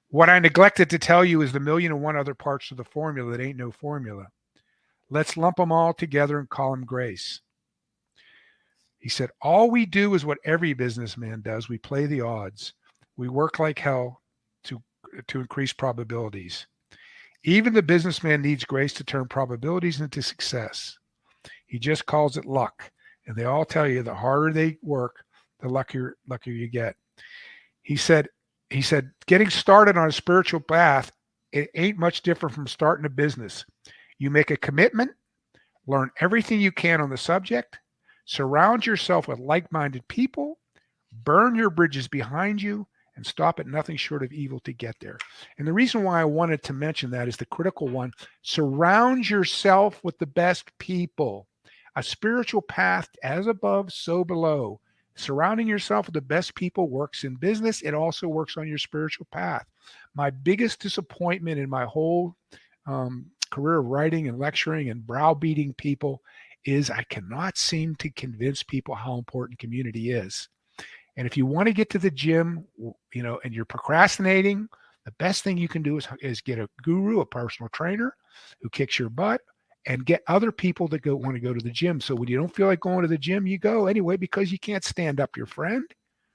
What I neglected to tell you is the 1,000,001 other parts of the formula that ain't no formula. Let's lump them all together and call them grace. He said, all we do is what every businessman does. We play the odds. We work like hell to increase probabilities. Even the businessman needs grace to turn probabilities into success. He just calls it luck. And they all tell you the harder they work, the luckier you get. He said, getting started on a spiritual path, it ain't much different from starting a business. You make a commitment, learn everything you can on the subject, surround yourself with like-minded people, burn your bridges behind you, and stop at nothing short of evil to get there. And the reason why I wanted to mention that is the critical one. Surround yourself with the best people. A spiritual path, as above, so below. Surrounding yourself with the best people works in business. It also works on your spiritual path. My biggest disappointment in my whole career of writing and lecturing and browbeating people is I cannot seem to convince people how important community is. And if you want to get to the gym, and you're procrastinating, the best thing you can do is get a guru, a personal trainer who kicks your butt, and get other people that want to go to the gym. So when you don't feel like going to the gym, you go anyway, because you can't stand up your friend.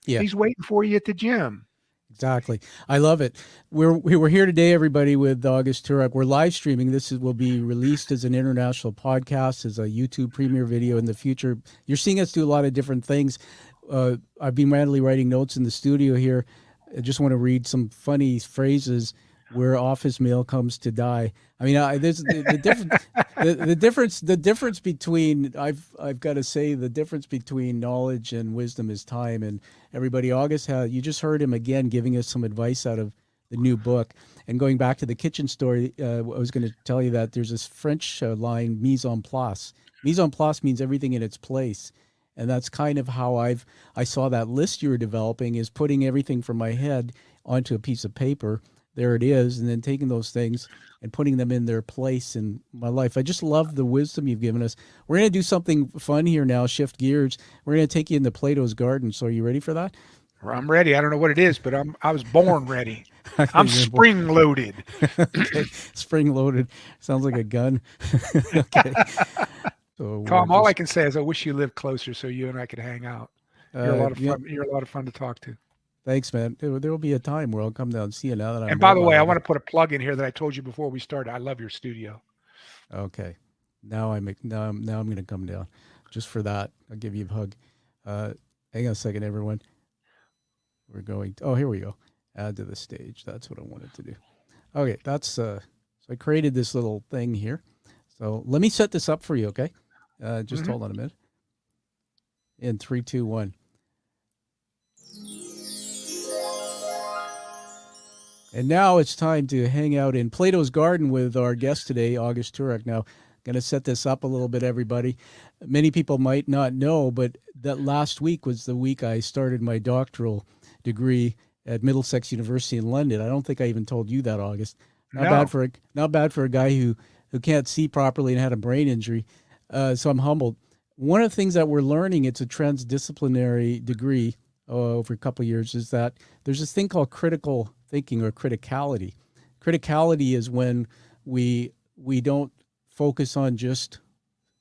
Yeah. He's waiting for you at the gym. Exactly. I love it. We were here today, everybody, with August Toorak. We're live streaming. Will be released as an international podcast, as a YouTube premiere video in the future. You're seeing us do a lot of different things. I've been randomly writing notes in the studio here. I just want to read some funny phrases where office mail comes to die. I mean, there's the difference. The difference between I've got to say the difference between knowledge and wisdom is time. And everybody, August, you just heard him again giving us some advice out of the new book. And going back to the kitchen story, I was going to tell you that there's this French line, mise en place. Mise en place means everything in its place. And that's kind of how I saw that list you were developing, is putting everything from my head onto a piece of paper. There it is. And then taking those things and putting them in their place in my life. I just love the wisdom you've given us. We're going to do something fun here now, shift gears. We're going to take you into Plato's garden. So are you ready for that? I'm ready. I don't know what it is, but I was born ready. I'm spring loaded. Okay. Spring loaded. Sounds like a gun. Okay. So Tom, all I can say is I wish you lived closer so you and I could hang out. You're a lot of fun. Yeah. You're a lot of fun to talk to. Thanks, man. There will be a time where I'll come down and see you now that I'm. And by the way, I want to put a plug in here that I told you before we started. I love your studio. Okay. Now I'm going to come down just for that. I'll give you a hug. Hang on a second, everyone. We're going. Here we go. Add to the stage. That's what I wanted to do. Okay. So I created this little thing here. So let me set this up for you. Okay. Just hold on a minute. In 3, 2, 1. And now it's time to hang out in Plato's garden with our guest today, August Toorak. Now, going to set this up a little bit, everybody. Many people might not know, but that last week was the week I started my doctoral degree at Middlesex University in London. I don't think I even told you that, August. Not bad for a guy who can't see properly and had a brain injury. So I'm humbled. One of the things that we're learning, it's a transdisciplinary degree over a couple of years, is that there's this thing called critical thinking or criticality. Criticality is when we don't focus on just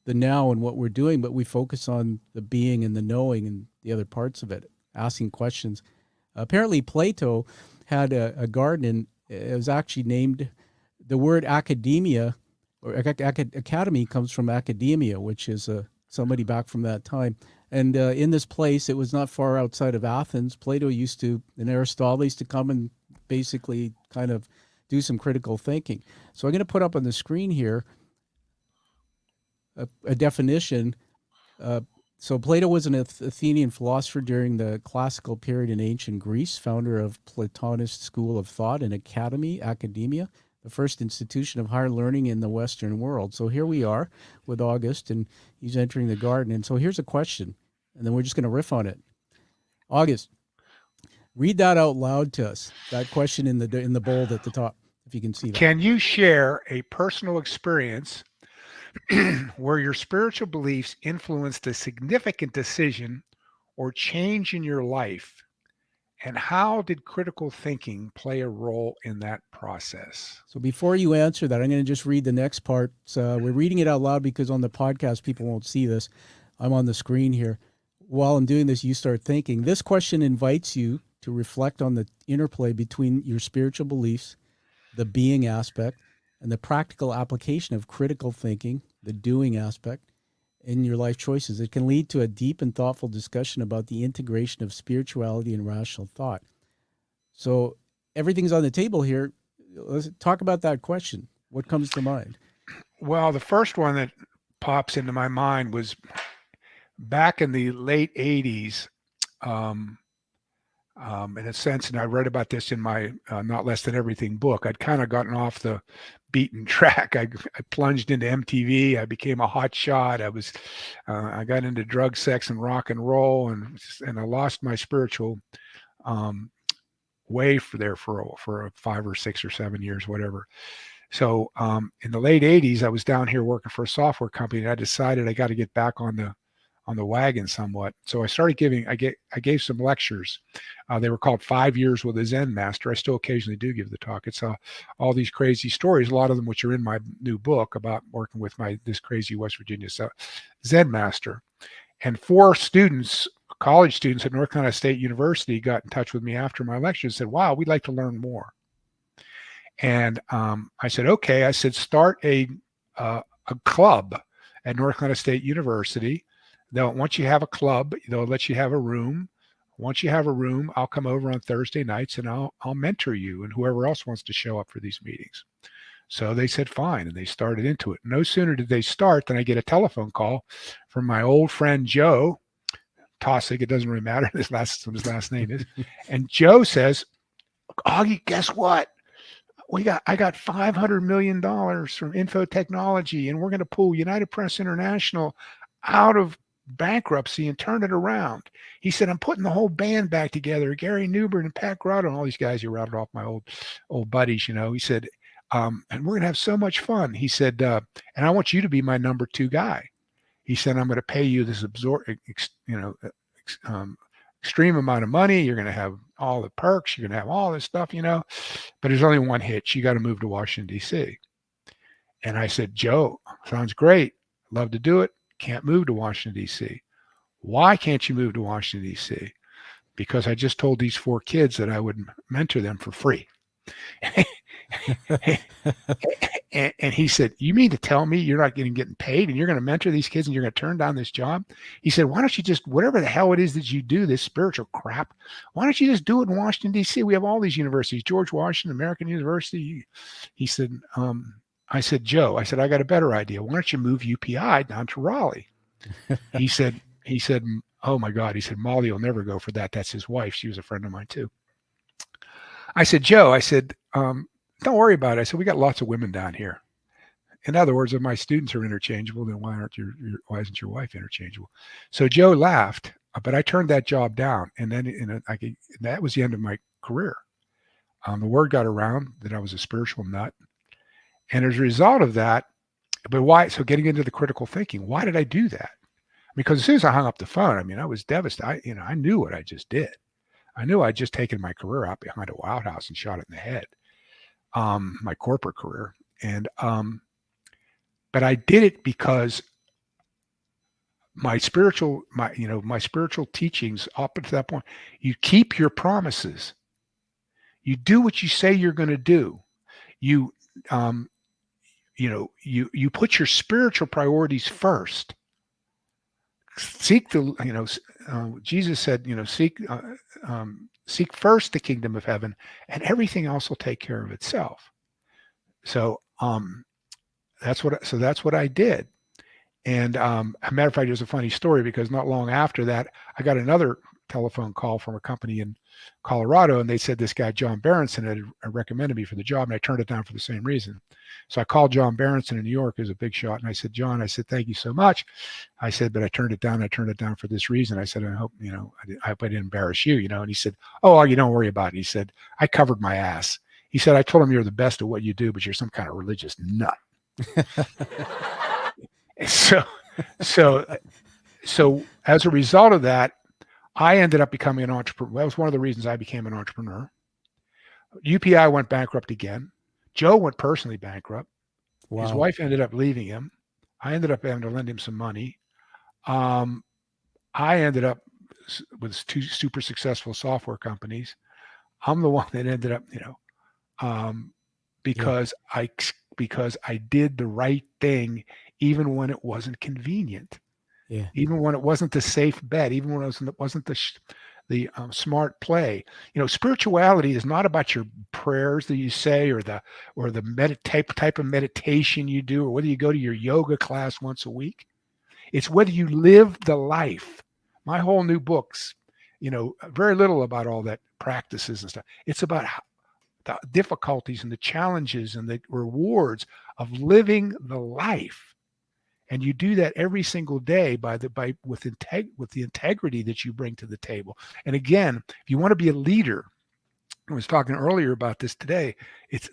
the now and what we're doing, but we focus on the being and the knowing and the other parts of it, asking questions. Apparently, Plato had a garden, and it was actually named, the word academia, or academy comes from academia, which is somebody back from that time. And in this place, it was not far outside of Athens. Plato and Aristotle used to come and basically kind of do some critical thinking. So I'm going to put up on the screen here a definition. So Plato was an Athenian philosopher during the classical period in ancient Greece, founder of Platonist school of thought and academia, the first institution of higher learning in the Western world. So here we are with August, and he's entering the garden. And so here's a question, and then we're just going to riff on it. August, read that out loud to us. That question in the bold at the top, if you can see that. Can you share a personal experience where your spiritual beliefs influenced a significant decision or change in your life? And how did critical thinking play a role in that process? So before you answer that, I'm going to just read the next part. We're reading it out loud because on the podcast, people won't see this. I'm on the screen here. While I'm doing this, you start thinking. This question invites you to reflect on the interplay between your spiritual beliefs, the being aspect, and the practical application of critical thinking, the doing aspect, in your life choices. It can lead to a deep and thoughtful discussion about the integration of spirituality and rational thought. So everything's on the table here. Let's talk about that question. What comes to mind? Well, the first one that pops into my mind was back in the late 80s. in a sense, and I read about this in my Not Less Than Everything book. I'd kind of gotten off the beaten track. I plunged into MTV. I became a hot shot. I got into drug, sex, and rock and roll, and I lost my spiritual way for 5 or 6 or 7 years, whatever. So in the late 80s, I was down here working for a software company, and I decided I got to get back on the wagon somewhat. So I started I gave some lectures. They were called 5 Years with a Zen Master. I still occasionally do give the talk. It's all these crazy stories, a lot of them which are in my new book about working with this crazy West Virginia Zen Master. And 4 students, college students at North Carolina State University, got in touch with me after my lecture and said, wow, we'd like to learn more. And I said, okay. I said, start a club at North Carolina State University. Once you have a club, they'll let you have a room. Once you have a room, I'll come over on Thursday nights and I'll mentor you and whoever else wants to show up for these meetings. So they said, fine. And they started into it. No sooner did they start than I get a telephone call from my old friend, Joe Tosick. It doesn't really matter what his last name is. And Joe says, Augie, guess what? I got $500 million from Info Technology, and we're going to pull United Press International out of bankruptcy and turn it around. He said, I'm putting the whole band back together. Gary Newbern and Pat Grotto and all these guys who routed off my old buddies, He said, and we're going to have so much fun. He said, and I want you to be my number 2 guy. He said, I'm going to pay you this extreme amount of money. You're going to have all the perks. You're going to have all this stuff, but there's only one hitch. You got to move to Washington, D.C. And I said, Joe, sounds great. Love to do it. Can't move to Washington, D.C. Why can't you move to Washington, D.C.? Because I just told these 4 kids that I would mentor them for free. And he said, you mean to tell me you're not getting paid and you're going to mentor these kids and you're going to turn down this job? He said, why don't you just, whatever the hell it is that you do, this spiritual crap, why don't you just do it in Washington, D.C.? We have all these universities, George Washington, American University. He said, I said, Joe, I got a better idea. Why don't you move UPI down to Raleigh? He said, oh my God. He said, Molly will never go for that. That's his wife. She was a friend of mine too. I said, Joe, don't worry about it. I said, we got lots of women down here. In other words, if my students are interchangeable, then why isn't your wife interchangeable? So Joe laughed, but I turned that job down. And then that was the end of my career. The word got around that I was a spiritual nut. And as a result of that, but why? So getting into the critical thinking, why did I do that? Because as soon as I hung up the phone, I was devastated. I knew what I just did. I knew I'd just taken my career out behind a outhouse and shot it in the head. My corporate career. And, but I did it because my spiritual teachings up to that point, you keep your promises. You do what you say you're going to do. You put your spiritual priorities first. Seek Jesus said, seek first the kingdom of heaven, and everything else will take care of itself. So that's what I did. And a matter of fact, there's a funny story because not long after that, I got another telephone call from a company in Colorado, and they said this guy John Berenson had recommended me for the job, and I turned it down for the same reason. So I called John Berenson in New York, who's a big shot, and I said, John, thank you so much. I said, but I turned it down. I turned it down for this reason. I said, I hope I didn't embarrass you, And he said, oh, you don't worry about it. He said, I covered my ass. He said, I told him you're the best at what you do, but you're some kind of religious nut. So as a result of that, I ended up becoming an entrepreneur. That was one of the reasons I became an entrepreneur. UPI went bankrupt again. Joe went personally bankrupt. Wow. His wife ended up leaving him. I ended up having to lend him some money. I ended up with 2 super successful software companies. I'm the one that ended up, because I did the right thing, even when it wasn't convenient. Yeah. Even when it wasn't the safe bet, even when it wasn't the smart play. Spirituality is not about your prayers that you say or the type of meditation you do, or whether you go to your yoga class once a week. It's whether you live the life. My whole new books, very little about all that practices and stuff. It's about the difficulties and the challenges and the rewards of living the life. And you do that every single day with the integrity that you bring to the table. And again, if you want to be a leader, I was talking earlier about this today.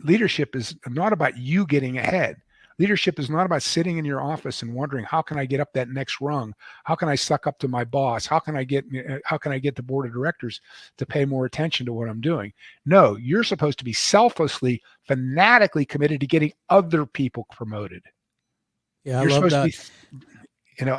Leadership is not about you getting ahead. Leadership is not about sitting in your office and wondering, how can I get up that next rung? How can I suck up to my boss? How can I get the board of directors to pay more attention to what I'm doing? No, you're supposed to be selflessly, fanatically committed to getting other people promoted. Yeah, you're I love supposed that. to be, and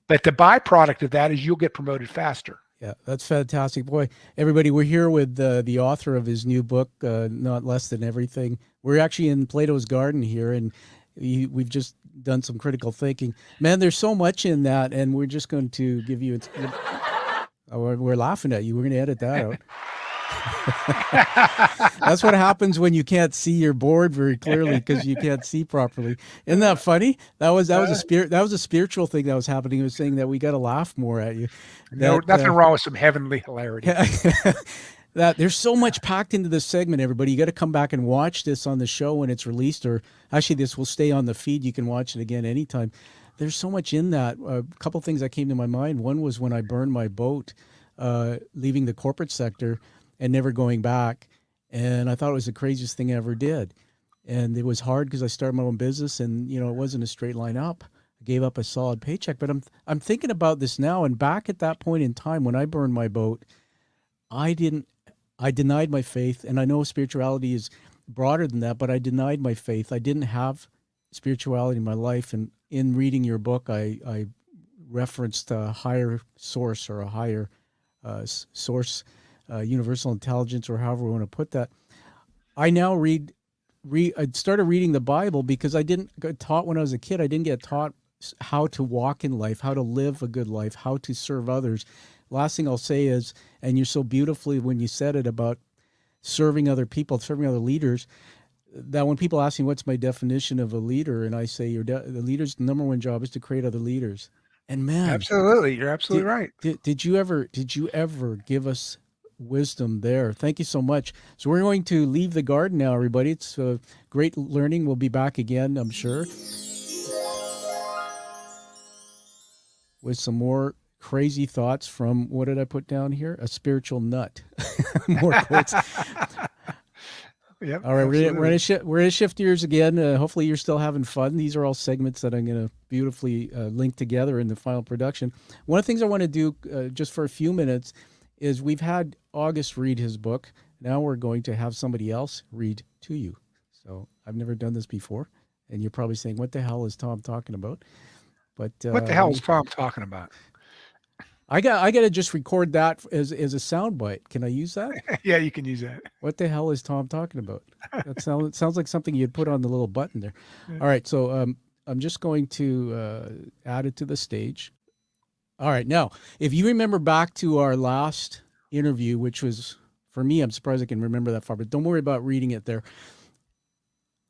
but the byproduct of that is you'll get promoted faster. Yeah, that's fantastic. Boy, everybody, we're here with the author of his new book, Not Less Than Everything. We're actually in Plato's Garden here, and we've just done some critical thinking. Man, there's so much in that, and we're just going to give you we're laughing at you. We're going to edit that out. That's what happens when you can't see your board very clearly because you can't see properly. Isn't that funny? That was a spiritual thing that was happening. It was saying that we got to laugh more at you. Nothing wrong with some heavenly hilarity. That there's so much packed into this segment, everybody. You got to come back and watch this on the show when it's released, or actually this will stay on the feed. You can watch it again anytime. There's so much in that. A couple things that came to my mind. One was when I burned my boat, leaving the corporate sector and never going back. And I thought it was the craziest thing I ever did. And it was hard because I started my own business and, it wasn't a straight line up. I gave up a solid paycheck. But I'm thinking about this now, and back at that point in time when I burned my boat, I denied my faith. And I know spirituality is broader than that, but I denied my faith. I didn't have spirituality in my life. And in reading your book, I referenced a higher source or a higher source, universal intelligence, or however we want to put that. I now I started reading the Bible because I didn't get taught when I was a kid. I didn't get taught how to walk in life, how to live a good life, how to serve others. Last thing I'll say is, and you're so beautifully when you said it about serving other people, serving other leaders, that when people ask me what's my definition of a leader, and I say the leader's number one job is to create other leaders. And man, absolutely, you're absolutely right. Did you ever give us wisdom there? Thank you so much. So we're going to leave the garden now, everybody. It's great learning. We'll be back again, I'm sure, with some more crazy thoughts from, what did I put down here? A spiritual nut. More quotes. Yep, all right, we're gonna shift gears again. Hopefully you're still having fun. These are all segments that I'm going to beautifully link together in the final production. One of the things I want to do just for a few minutes is we've had August read his book. Now we're going to have somebody else read to you. So I've never done this before, and you're probably saying, what the hell is Tom talking about? But what the hell is Tom talking about? I got to just record that as a soundbite. Can I use that? Yeah, you can use that. What the hell is Tom talking about? That sounds like something you'd put on the little button there. All right, so I'm just going to add it to the stage. All right, now, if you remember back to our last interview, which was, for me, I'm surprised I can remember that far, but don't worry about reading it there.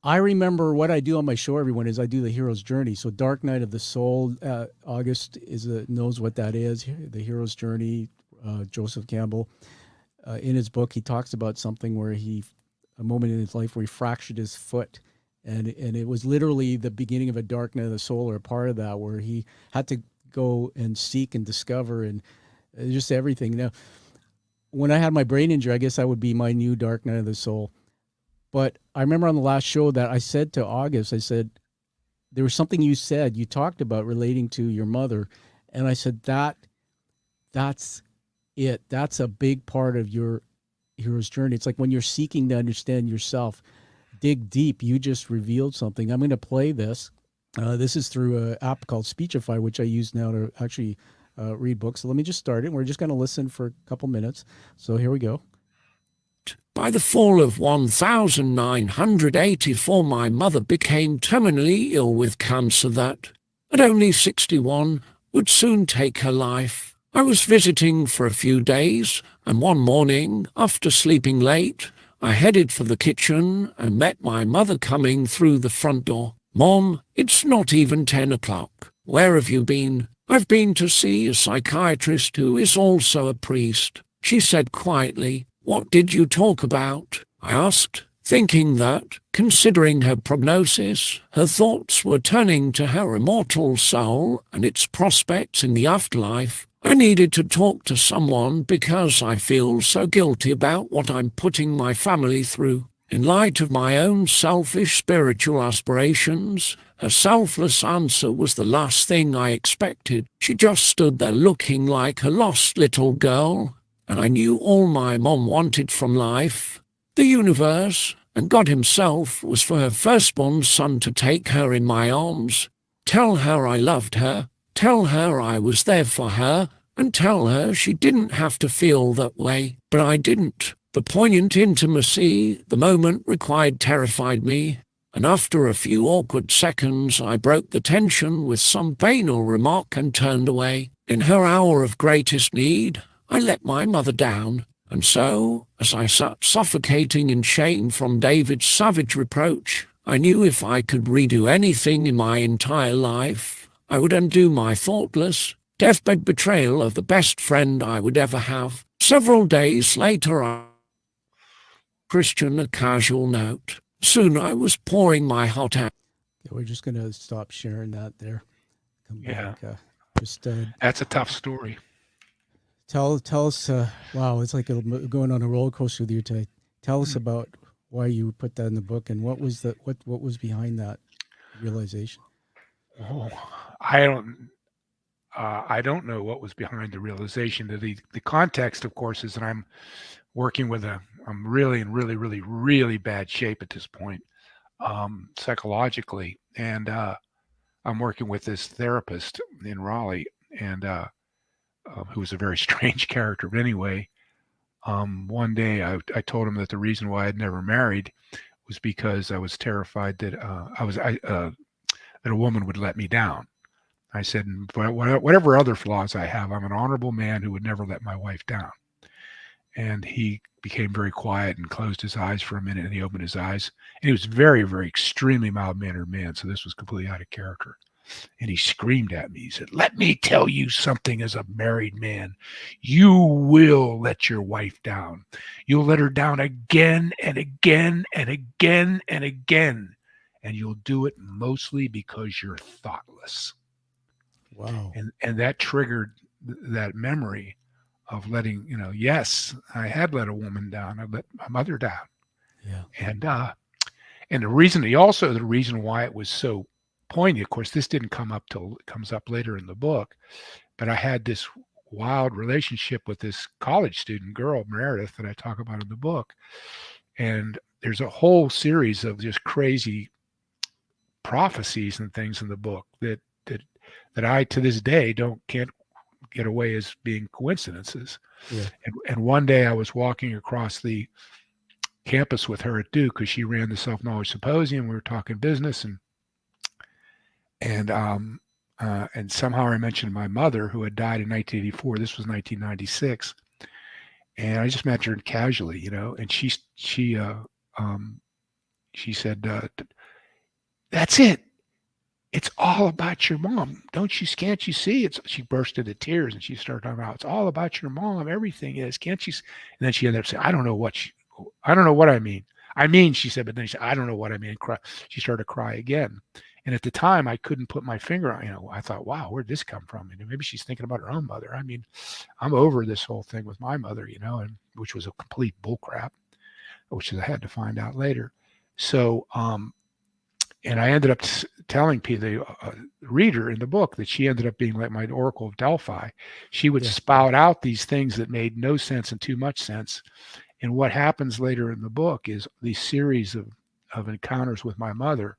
I remember what I do on my show, everyone, is I do the hero's journey. So Dark Night of the Soul, August knows what that is, the hero's journey. Joseph Campbell, in his book, he talks about something where a moment in his life where he fractured his foot. And it was literally the beginning of a dark night of the soul, or a part of that, where he had to go and seek and discover and just everything. Now, when I had my brain injury, I guess that would be my new dark night of the soul. But I remember on the last show that I said to August, I said, there was something you talked about relating to your mother. And I said, that's it. That's a big part of your hero's journey. It's like when you're seeking to understand yourself, dig deep, you just revealed something. I'm going to play this. This is through an app called Speechify, which I use now to actually read books. So let me just start it. We're just going to listen for a couple minutes. So here we go. By the fall of 1984, my mother became terminally ill with cancer that, at only 61, would soon take her life. I was visiting for a few days, and one morning, after sleeping late, I headed for the kitchen and met my mother coming through the front door. "Mom, it's not even 10 o'clock. Where have you been?" I've been to see a psychiatrist who is also a priest. She said quietly, "What did you talk about?" I asked, thinking that, considering her prognosis, her thoughts were turning to her immortal soul and its prospects in the afterlife. I needed to talk to someone because I feel so guilty about what I'm putting my family through. In light of my own selfish spiritual aspirations, her selfless answer was the last thing I expected. She just stood there looking like a lost little girl, and I knew all my mom wanted from life, the universe, and God himself was for her firstborn son to take her in my arms, tell her I loved her, tell her I was there for her, and tell her she didn't have to feel that way. But I didn't. The poignant intimacy the moment required terrified me, and after a few awkward seconds I broke the tension with some banal remark and turned away. In her hour of greatest need, I let my mother down, and so, as I sat suffocating in shame from David's savage reproach, I knew if I could redo anything in my entire life, I would undo my thoughtless, deathbed betrayal of the best friend I would ever have. Several days later, Christian, a casual note. Soon I was pouring my hot out. Yeah, we're just going to stop sharing that there. Come Yeah. back. That's a tough story. Tell us, wow, it's like going on a roller coaster with you today. Tell us about why you put that in the book and what was behind that realization. Oh, I don't know what was behind the realization. The context, of course, is that I'm working with I'm really in really bad shape at this point, psychologically, and I'm working with this therapist in Raleigh, and who was a very strange character. But anyway, one day I told him that the reason why I'd never married was because I was terrified that that a woman would let me down. I said, whatever other flaws I have, I'm an honorable man who would never let my wife down. And he became very quiet and closed his eyes for a minute, and he opened his eyes. And he was very, very extremely mild-mannered man, so this was completely out of character. And he screamed at me. He said, "Let me tell you something as a married man. You will let your wife down. You'll let her down again and again and again and again. And you'll do it mostly because you're thoughtless." Wow. And that triggered that memory of letting, yes, I had let a woman down. I let my mother down. Yeah. And the reason why it was so poignant, of course, this didn't come up till it comes up later in the book, but I had this wild relationship with this college student girl, Meredith, that I talk about in the book. And there's a whole series of just crazy prophecies and things in the book that I, to this day, can't get away as being coincidences. Yeah. And one day I was walking across the campus with her at Duke because she ran the self-knowledge symposium. We were talking business, and somehow I mentioned my mother, who had died in 1984. This was 1996, and I just met her casually, and she said, "That's it. It's all about your mom. Can't you see?" She burst into tears and she started talking about, "It's all about your mom. Everything is. Can't you?" And then she ended up saying, I don't know what I mean. I mean, she said, but then she said, "I don't know what I mean." She started to cry again. And at the time I couldn't put my finger on, I thought, wow, where'd this come from? And maybe she's thinking about her own mother. I mean, I'm over this whole thing with my mother, and which was a complete bullcrap, which I had to find out later. So, and I ended up telling the reader in the book that she ended up being like my Oracle of Delphi. She would spout out these things that made no sense and too much sense. And what happens later in the book is these series of encounters with my mother,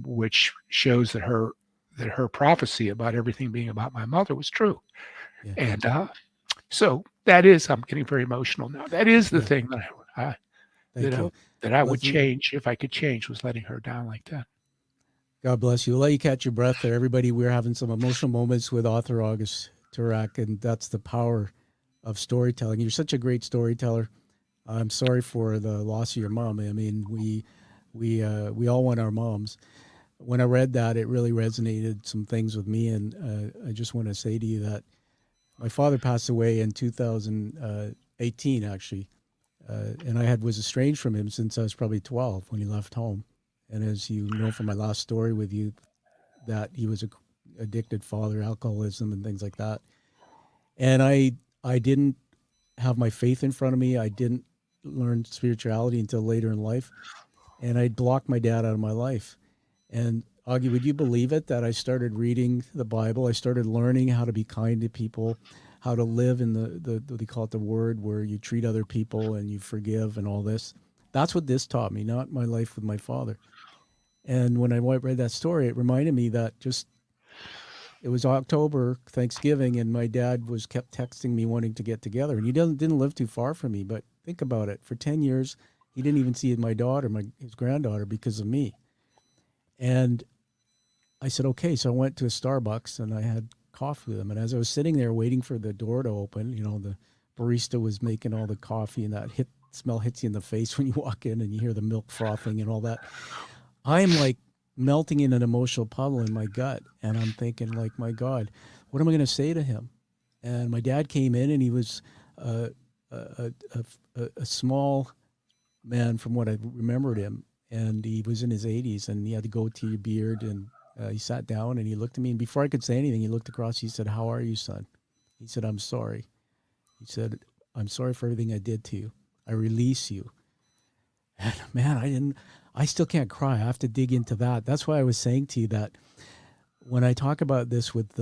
which shows that her prophecy about everything being about my mother was true. Yeah. And so that is, I'm getting very emotional now. That is the thing that I would change if I could change, was letting her down like that. God bless you. We'll let you catch your breath there. Everybody, we're having some emotional moments with author August Toorak, and that's the power of storytelling. You're such a great storyteller. I'm sorry for the loss of your mom. I mean, we all want our moms. when I read that, it really resonated some things with me. And I just want to say to you that my father passed away in 2018, actually. And I was estranged from him since I was probably 12 when he left home. And as you know from my last story with you, that he was a addicted father, alcoholism and things like that. And I didn't have my faith in front of me. I didn't learn spirituality until later in life. And I blocked my dad out of my life. And Augie, would you believe it that I started reading the Bible? I started learning how to be kind to people, how to live in the they call it the word, where you treat other people and you forgive and all this. That's what this taught me, not my life with my father. And when I read that story, it reminded me that it was October, Thanksgiving, and my dad kept texting me wanting to get together. And he didn't live too far from me, but think about it. For 10 years, he didn't even see my daughter, his granddaughter, because of me. And I said, okay. So I went to a Starbucks and I had coffee with him. And as I was sitting there waiting for the door to open, the barista was making all the coffee, and that smell hits you in the face when you walk in and you hear the milk frothing and all that. I'm like melting in an emotional puddle in my gut. And I'm thinking, like, my God, what am I going to say to him? And my dad came in, and he was a small man from what I remembered him. And he was in his 80s, and he had the goatee beard, and he sat down and he looked at me. And before I could say anything, he looked across. He said, "How are you, son?" He said, "I'm sorry." He said, "I'm sorry for everything I did to you. I release you." And man, I still can't cry. I have to dig into that. That's why I was saying to you that when I talk about this with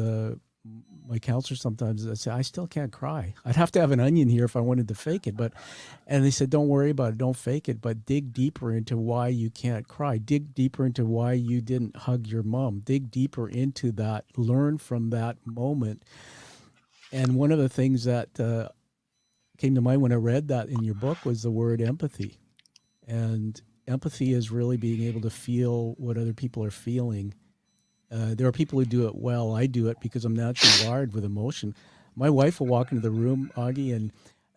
my counselor, sometimes I say, I still can't cry. I'd have to have an onion here if I wanted to fake it. And they said, don't worry about it. Don't fake it, but dig deeper into why you can't cry. Dig deeper into why you didn't hug your mom. Dig deeper into that. Learn from that moment. And one of the things that came to mind when I read that in your book was the word empathy. And empathy is really being able to feel what other people are feeling. There are people who do it well. I do it because I'm naturally wired with emotion. My wife will walk into the room, Augie,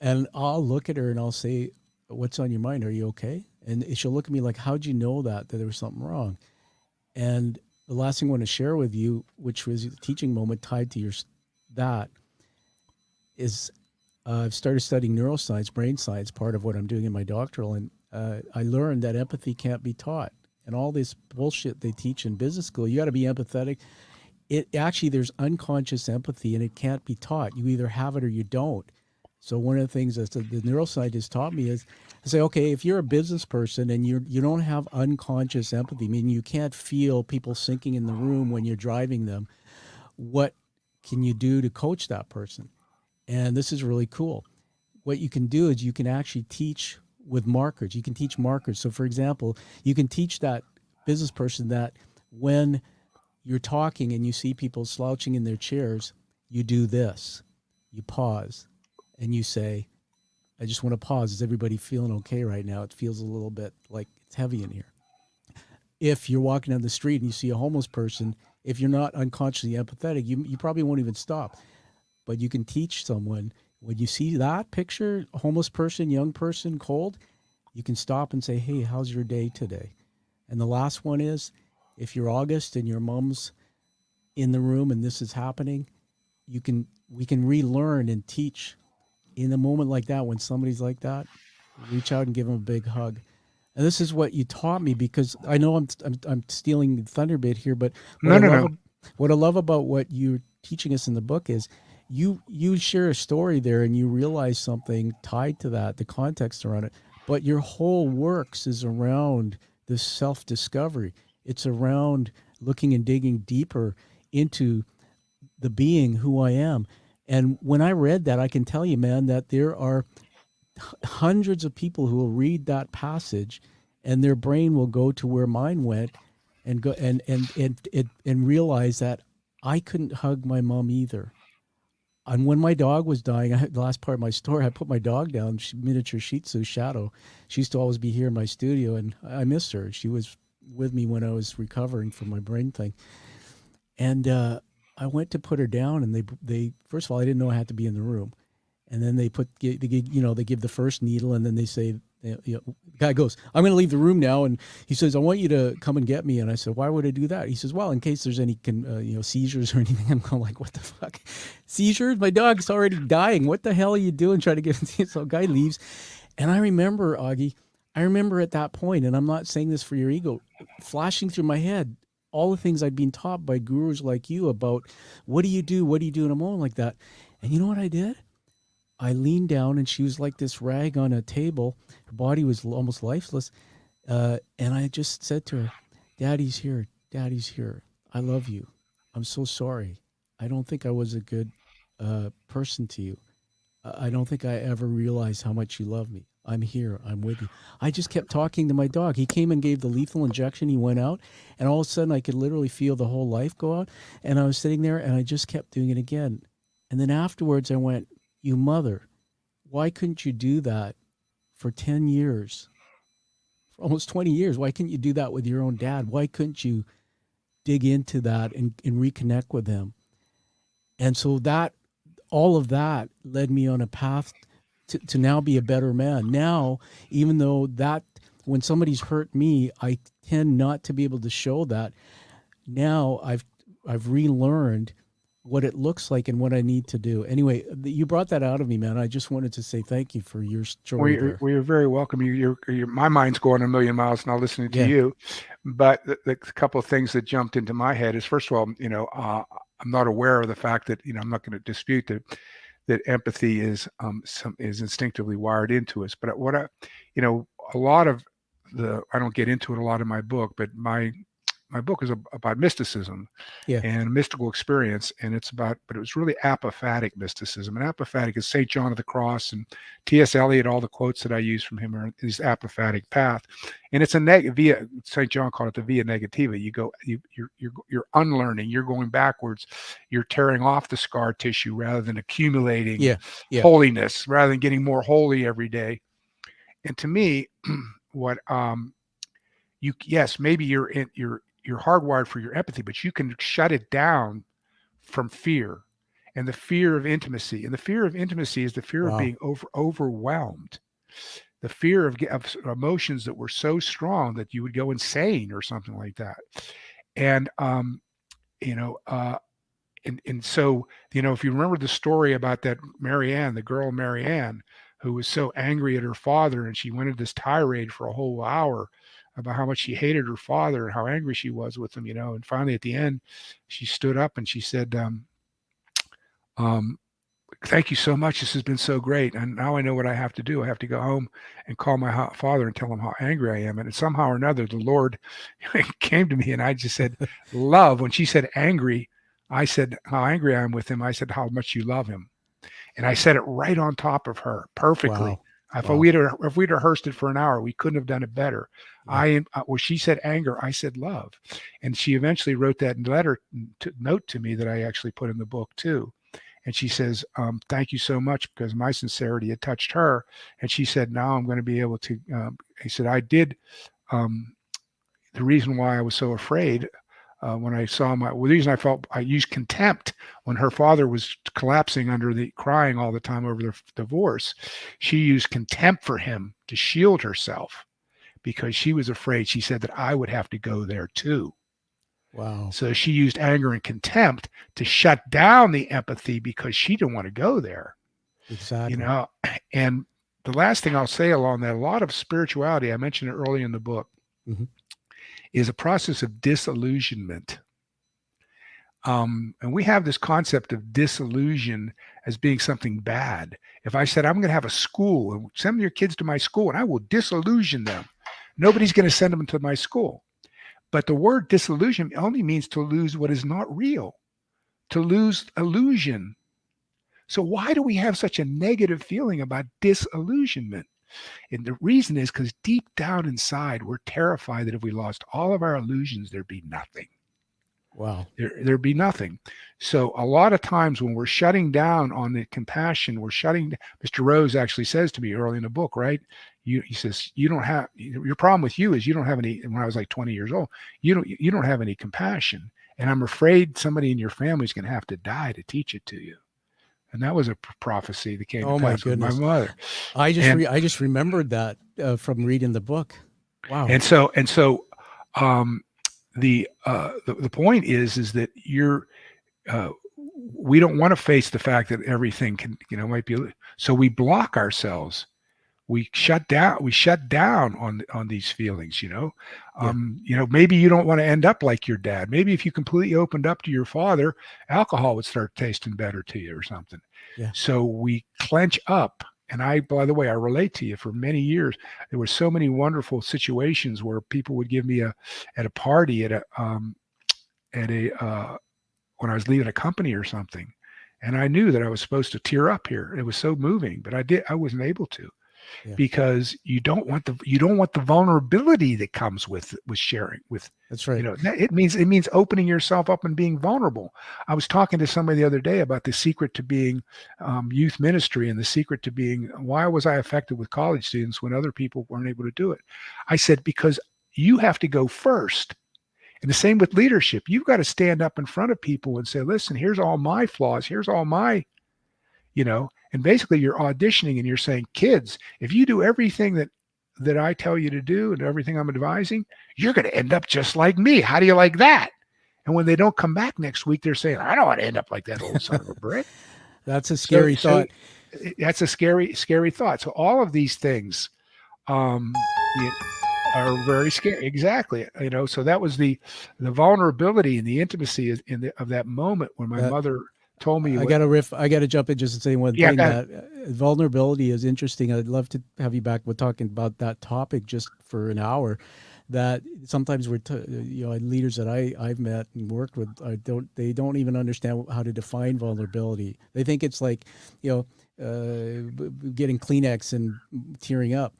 and I'll look at her and I'll say, "What's on your mind? Are you okay?" And she'll look at me like, "How'd you know that there was something wrong?" And the last thing I want to share with you, which was a teaching moment tied to that, is I've started studying neuroscience, brain science, part of what I'm doing in my doctoral, and I learned that empathy can't be taught. And all this bullshit they teach in business school, you got to be empathetic. There's unconscious empathy, and it can't be taught. You either have it or you don't. So one of the things that the neuroscientist taught me is to say, okay, if you're a business person and you don't have unconscious empathy, meaning you can't feel people sinking in the room when you're driving them, what can you do to coach that person? And this is really cool. What you can do is you can actually teach with markers. You can teach markers. So for example, you can teach that business person that when you're talking and you see people slouching in their chairs, you do this. You pause and you say, "I just want to pause. Is everybody feeling okay right now? It feels a little bit like it's heavy in here." If you're walking down the street and you see a homeless person, if you're not unconsciously empathetic, you probably won't even stop. But you can teach someone, when you see that picture, a homeless person, young person, cold, you can stop and say, "Hey, how's your day today?" And the last one is, if you're August and your mom's in the room and this is happening, we can relearn and teach in a moment like that. When somebody's like that, reach out and give them a big hug. And this is what you taught me, because I know I'm stealing the thunder bit here, but what I love about what you're teaching us in the book is you share a story there and you realize something tied to that, the context around it, but your whole works is around this self-discovery. It's around looking and digging deeper into the being who I am. And when I read that, I can tell you, man, that there are hundreds of people who will read that passage and their brain will go to where mine went and go and realize that I couldn't hug my mom either. And when my dog was dying, the last part of my story, I put my dog down, miniature Shih Tzu, Shadow. She used to always be here in my studio, and I missed her. She was with me when I was recovering from my brain thing. And I went to put her down, and they first of all, I didn't know I had to be in the room. And then they give the first needle, and then they say, The guy goes, I'm going to leave the room now. And he says, I want you to come and get me. And I said, why would I do that? He says, well, in case there's any, seizures or anything. I'm going like, what the fuck? Seizures? My dog's already dying. What the hell are you doing trying to get him? So guy leaves. And I remember, Augie, at that point, and I'm not saying this for your ego, flashing through my head, all the things I'd been taught by gurus like you about what do you do? What do you do in a moment like that? And you know what I did? I leaned down and she was like this rag on a table. Her body was almost lifeless. And I just said to her, Daddy's here. Daddy's here. I love you. I'm so sorry. I don't think I was a good person to you. I don't think I ever realized how much you love me. I'm here. I'm with you. I just kept talking to my dog. He came and gave the lethal injection. He went out. And all of a sudden, I could literally feel the whole life go out. And I was sitting there, and I just kept doing it again. And then afterwards, I went, you mother, why couldn't you do that for 10 years, for almost 20 years? Why couldn't you do that with your own dad? Why couldn't you dig into that and reconnect with him? And so that, all of that led me on a path to now be a better man. Now, even though that, when somebody's hurt me, I tend not to be able to show that. Now I've relearned what it looks like and what I need to do. Anyway, you brought that out of me, man. I just wanted to say thank you for your story. Well, you're very welcome. My mind's going a million miles now listening to you. But the couple of things that jumped into my head is, first of all, I'm not aware of the fact that, I'm not going to dispute that empathy is instinctively wired into us. But a lot of I don't get into it a lot in my book, but my book is about mysticism and mystical experience, and but it was really apophatic mysticism. And apophatic is St. John of the Cross and T.S. Eliot. All the quotes that I use from him are this apophatic path, and it's via St. John called it the via negativa. You're unlearning. You're going backwards. You're tearing off the scar tissue rather than accumulating holiness, rather than getting more holy every day. And to me, what maybe you're hardwired for your empathy, but you can shut it down from fear, and the fear of intimacy. And the fear of intimacy is the fear of being overwhelmed, the fear of emotions that were so strong that you would go insane or something like that. And so if you remember the story about that the girl Marianne, who was so angry at her father, and she went into this tirade for a whole hour about how much she hated her father and how angry she was with him, and finally at the end, she stood up and she said, thank you so much. This has been so great. And now I know what I have to do. I have to go home and call my father and tell him how angry I am. And somehow or another, the Lord came to me, and I just said, love. When she said angry, I said how angry I am with him. I said how much you love him. And I said it right on top of her perfectly. Wow. If we'd rehearsed it for an hour, we couldn't have done it better. Yeah. She said anger, I said love. And she eventually wrote that note to me that I actually put in the book too. And she says, thank you so much, because my sincerity had touched her. And she said, now I'm going to be able to, he said, I did, the reason why I was so afraid when I saw the reason I felt I used contempt when her father was collapsing crying all the time over the divorce. She used contempt for him to shield herself, because she was afraid. She said that I would have to go there too. Wow. So she used anger and contempt to shut down the empathy, because she didn't want to go there. Exactly. And the last thing I'll say along that, a lot of spirituality, I mentioned it early in the book, is a process of disillusionment. And we have this concept of disillusion as being something bad. If I said, I'm going to have a school and send your kids to my school and I will disillusion them, nobody's going to send them to my school. But the word disillusion only means to lose what is not real, to lose illusion. So why do we have such a negative feeling about disillusionment? And the reason is because deep down inside, we're terrified that if we lost all of our illusions, there'd be nothing. Wow. There'd be nothing. So a lot of times when we're shutting down on the compassion, Mr. Rose actually says to me early in the book, right? He says, you don't have, your problem with you is you don't have any, when I was like 20 years old, you don't have any compassion. And I'm afraid somebody in your family is going to have to die to teach it to you. And that was a prophecy that came to pass with my mother. I just remembered that from reading the book. Wow. And so the point is that we don't want to face the fact that everything might be, so we block ourselves. We shut down on these feelings, maybe you don't want to end up like your dad. Maybe if you completely opened up to your father, alcohol would start tasting better to you or something. Yeah. So we clench up. And by the way, I relate to you. For many years, there were so many wonderful situations where people would give me at a party when I was leaving a company or something. And I knew that I was supposed to tear up here. It was so moving, but I wasn't able to. Yeah. Because you don't want the vulnerability that comes with sharing with. That's right. It means opening yourself up and being vulnerable. I was talking to somebody the other day about the secret to being youth ministry and the secret to being, why was I effective with college students when other people weren't able to do it? I said, because you have to go first. And the same with leadership. You've got to stand up in front of people and say, listen, here's all my flaws. Here's all my, and basically you're auditioning and you're saying, kids, if you do everything that I tell you to do and everything I'm advising, you're going to end up just like me. How do you like that? And when they don't come back next week, they're saying, I don't want to end up like that old son of a brick. That's a scary thought. That's a scary, scary thought. So all of these things are very scary. Exactly. So that was the vulnerability and the intimacy of that moment when my mother told me. I got to jump in just to say one thing. That vulnerability is interesting. I'd love to have you back. We're talking about that topic just for an hour. That sometimes leaders that I've met and worked with, they don't even understand how to define vulnerability. They think it's like, getting Kleenex and tearing up.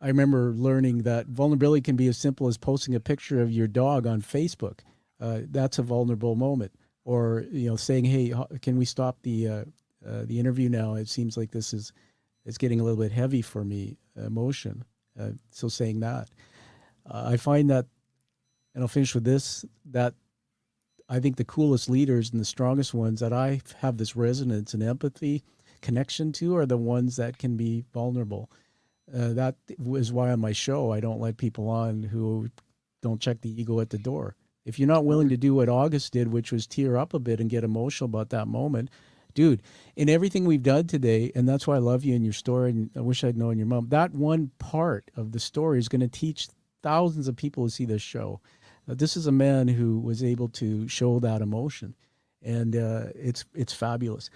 I remember learning that vulnerability can be as simple as posting a picture of your dog on Facebook. That's a vulnerable moment. Or saying, "Hey, can we stop the interview now? It seems like it's getting a little bit heavy for me, emotion." So saying that, I find that, and I'll finish with this, that I think the coolest leaders and the strongest ones that I have this resonance and empathy connection to are the ones that can be vulnerable. That is why on my show I don't let people on who don't check the ego at the door. If you're not willing to do what August did, which was tear up a bit and get emotional about that moment, dude, in everything we've done today, and that's why I love you and your story, and I wish I'd known your mom, that one part of the story is going to teach thousands of people who see this show. This is a man who was able to show that emotion, and it's fabulous.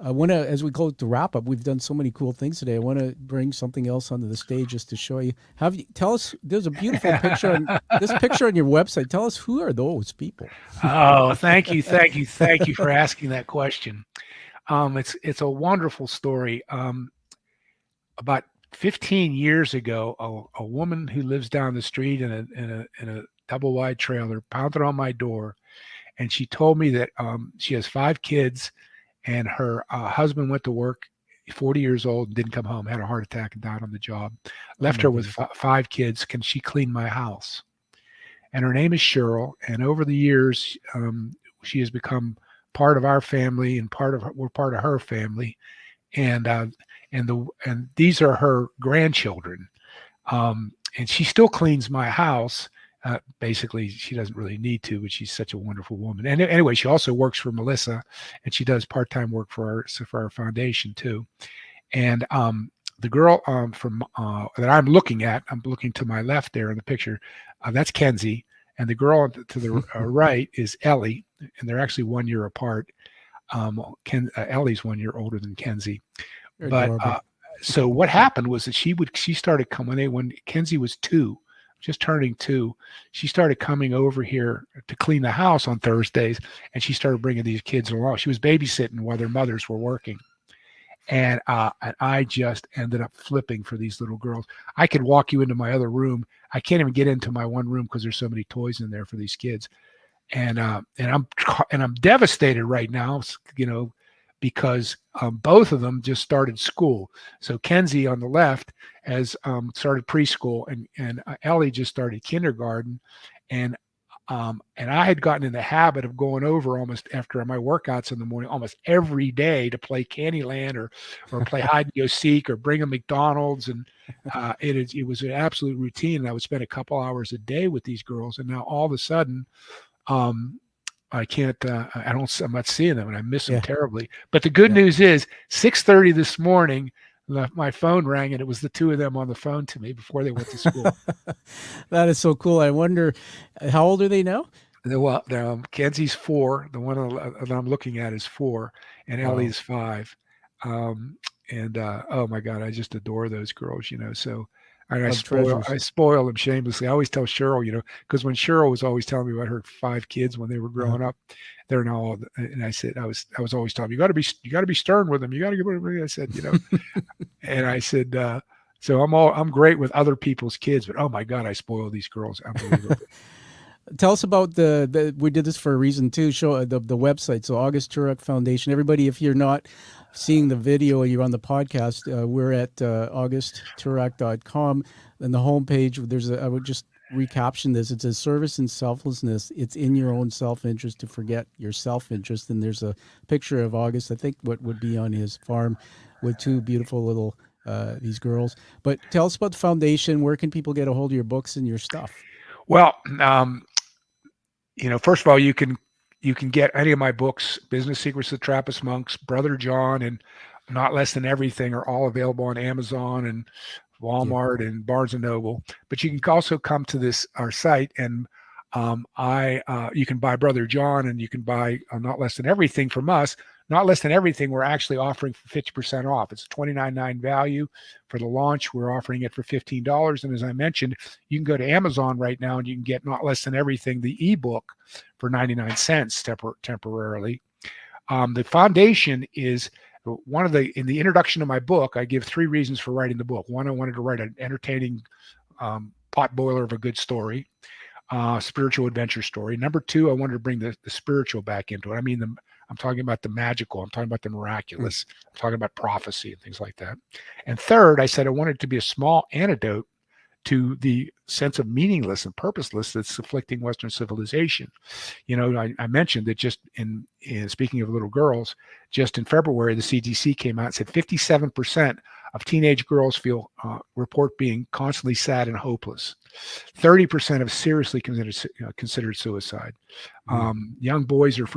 I want to, as we go to wrap up, we've done so many cool things today. I want to bring something else onto the stage just to show you. Tell us, there's a beautiful picture on this picture on your website. Tell us, who are those people? Oh, thank you for asking that question. It's a wonderful story. About 15 years ago, a woman who lives down the street in a double wide trailer pounded on my door, and she told me that she has 5 kids. And her husband went to work, 40 years old, and didn't come home, had a heart attack and died on the job. Left her with 5 kids. Can she clean my house? And her name is Cheryl. And over the years, she has become part of our family, and we're part of her family. And these are her grandchildren. And she still cleans my house. Basically, she doesn't really need to, but she's such a wonderful woman. And anyway, she also works for Melissa, and she does part-time work for our foundation too. And the girl that I'm looking to my left there in the picture, that's Kenzie, and the girl to the right is Ellie, and they're actually 1 year apart. Ellie's 1 year older than Kenzie, but so what happened was that she started coming when Kenzie was 2. Just turning 2, she started coming over here to clean the house on Thursdays, and she started bringing these kids along. She was babysitting while their mothers were working, and I just ended up flipping for these little girls. I could walk you into my other room. I can't even get into my one room because there's so many toys in there for these kids, and I'm devastated right now, because both of them just started school. So Kenzie on the left has started preschool, and Ellie just started kindergarten. And And I had gotten in the habit of going over almost after my workouts in the morning, almost every day to play Candyland or play hide and go seek or bring them McDonald's. And it was an absolute routine. And I would spend a couple hours a day with these girls. And now all of a sudden, I can't, I'm not seeing them and I miss them terribly. But the good news is 6:30 this morning, my phone rang and it was the two of them on the phone to me before they went to school. That is so cool. I wonder, how old are they now? Well, Kenzie's 4. The one that I'm looking at is 4, and Ellie's 5. Oh my God, I just adore those girls, So I spoil them shamelessly. I always tell Cheryl, because when Cheryl was always telling me about her 5 kids when they were growing up, they're now all, and I said, I was always telling them, you got to be stern with them. You got to give. I said, and I said, so I'm great with other people's kids, but oh my God, I spoil these girls unbelievably. Tell us about we did this for a reason too. Show the website. So August Toorak Foundation. Everybody, if you're not seeing the video and you're on the podcast, we're at augusttoorak.com. And the homepage, I would just recaption this. It says service and selflessness. It's in your own self-interest to forget your self-interest. And there's a picture of August, I think what would be on his farm with 2 beautiful little these girls. But tell us about the foundation. Where can people get a hold of your books and your stuff? Well, first of all, you can get any of my books, Business Secrets of the Trappist Monks, Brother John, and Not Less Than Everything are all available on Amazon and Walmart and Barnes and Noble. But you can also come to our site, and you can buy Brother John, and you can buy Not Less Than Everything from us. Not Less Than Everything, we're actually offering for 50% off. It's $29.9 value. For the launch, we're offering it for $15. And as I mentioned, you can go to Amazon right now and you can get Not Less Than Everything, the ebook, for 99 cents temporarily. The foundation is in the introduction of my book, I give 3 reasons for writing the book. 1, I wanted to write an entertaining potboiler of a good story, spiritual adventure story. Number 2, I wanted to bring the spiritual back into it. I mean, I'm talking about the magical. I'm talking about the miraculous. I'm talking about prophecy and things like that. And 3rd, I said I wanted it to be a small antidote to the sense of meaningless and purposeless that's afflicting Western civilization. I mentioned that just in speaking of little girls, just in February, the CDC came out and said 57% of teenage girls report being constantly sad and hopeless. 30% have seriously considered suicide. Young boys are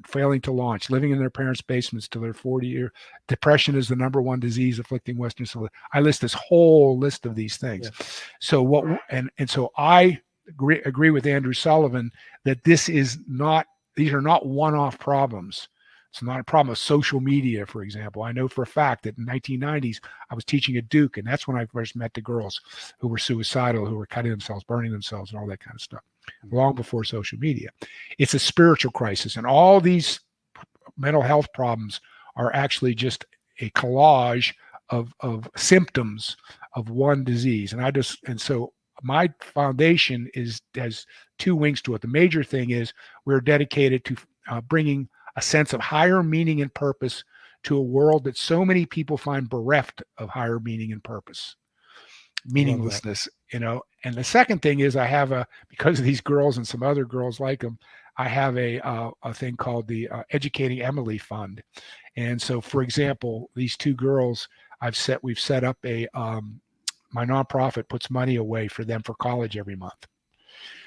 failing to launch, living in their parents' basements till they're 40. Depression is the number 1 disease afflicting Western civilization. I list this whole list of these things. Yeah. So so I agree with Andrew Sullivan that these are not one-off problems. It's not a problem of social media, for example. I know for a fact that in the 1990s, I was teaching at Duke, and that's when I first met the girls who were suicidal, who were cutting themselves, burning themselves, and all that kind of stuff, long before social media. It's a spiritual crisis, and all these mental health problems are actually just a collage of symptoms of one disease. And so my foundation has 2 wings to it. The major thing is we're dedicated to bringing a sense of higher meaning and purpose to a world that so many people find bereft of higher meaning and purpose, meaninglessness, And the second thing is I have because of these girls and some other girls like them, I have a thing called the Educating Emily Fund. And so, for example, these 2 girls, we've set up my nonprofit puts money away for them for college every month.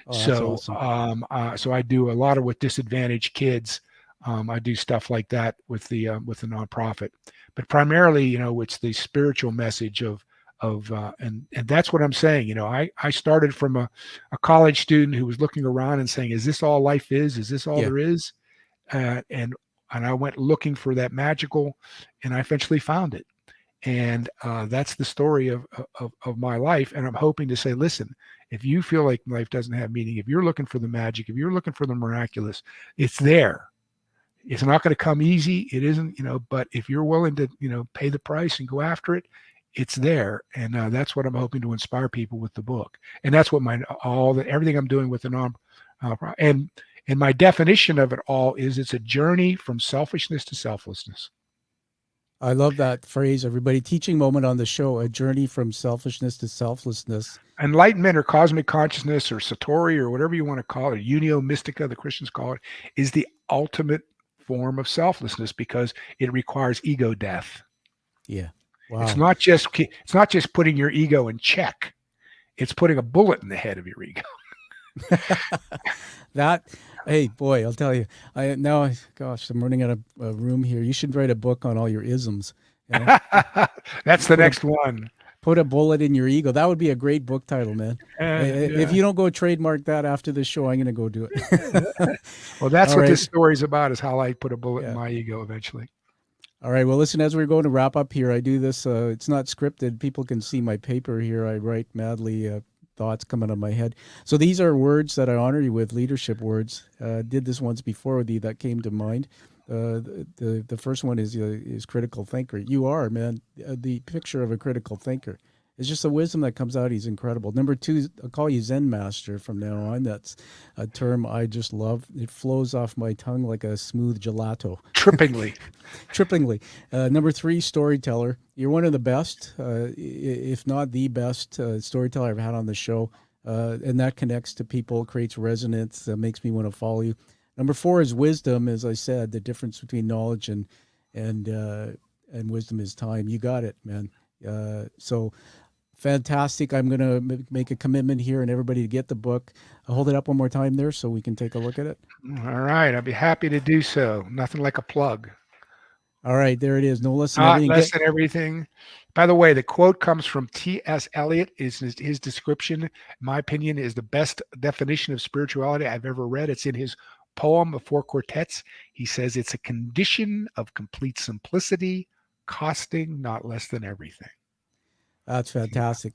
Oh, so awesome. So I do a lot with disadvantaged kids. I do stuff like that with the nonprofit, but primarily, it's the spiritual message and that's what I'm saying. I started from a college student who was looking around and saying, is this all life is? Is this all there is? And I went looking for that magical, and I eventually found it. And that's the story of my life. And I'm hoping to say, listen, if you feel like life doesn't have meaning, if you're looking for the magic, if you're looking for the miraculous, it's there. It's not going to come easy. It isn't, but if you're willing to, pay the price and go after it, it's there. And that's what I'm hoping to inspire people with the book. And that's what everything I'm doing with the and my definition of it all is it's a journey from selfishness to selflessness. I love that phrase, everybody. Teaching moment on the show, a journey from selfishness to selflessness. Enlightenment or cosmic consciousness or Satori or whatever you want to call it, Unio Mystica, the Christians call it, is the ultimate form of selflessness because it requires ego death. Yeah. Wow. It's not just putting your ego in check. It's putting a bullet in the head of your ego. Hey, boy, I'll tell you. Gosh, I'm running out of room here. You should write a book on all your isms. You know? That's the next one. Put a bullet in your ego. That would be a great book title, man. If you don't go trademark that after this show, I'm going to go do it. Well, that's what this story is about, is how I put a bullet in my ego eventually. All right. Well, listen, as we're going to wrap up here, I do this. It's not scripted. People can see my paper here. I write madly, thoughts coming out of my head. So these are words that I honor you with, leadership words. Did this once before with you that came to mind. The first one is critical thinker. You are, man, the picture of a critical thinker. It's just the wisdom that comes out. He's incredible. Number two, I'll call you Zen master from now on. That's a term I just love. It flows off my tongue like a smooth gelato. Trippingly. Trippingly. Number three, storyteller. You're one of the best, if not the best storyteller I've had on the show. And that connects to people, creates resonance, makes me want to follow you. Number four is wisdom. As I said, the difference between knowledge and wisdom is time. You got it, man. So fantastic. I'm going to make a commitment here and everybody to get the book. I'll hold it up one more time there so we can take a look at it. All right. I'd be happy to do so. Nothing like a plug. All right. There it is. No less than Not everything. less than everything. By the way, the quote comes from T.S. Eliot. His description, in my opinion, is the best definition of spirituality I've ever read. It's in his poem of Four Quartets. He says it's a condition of complete simplicity, costing not less than everything. That's fantastic.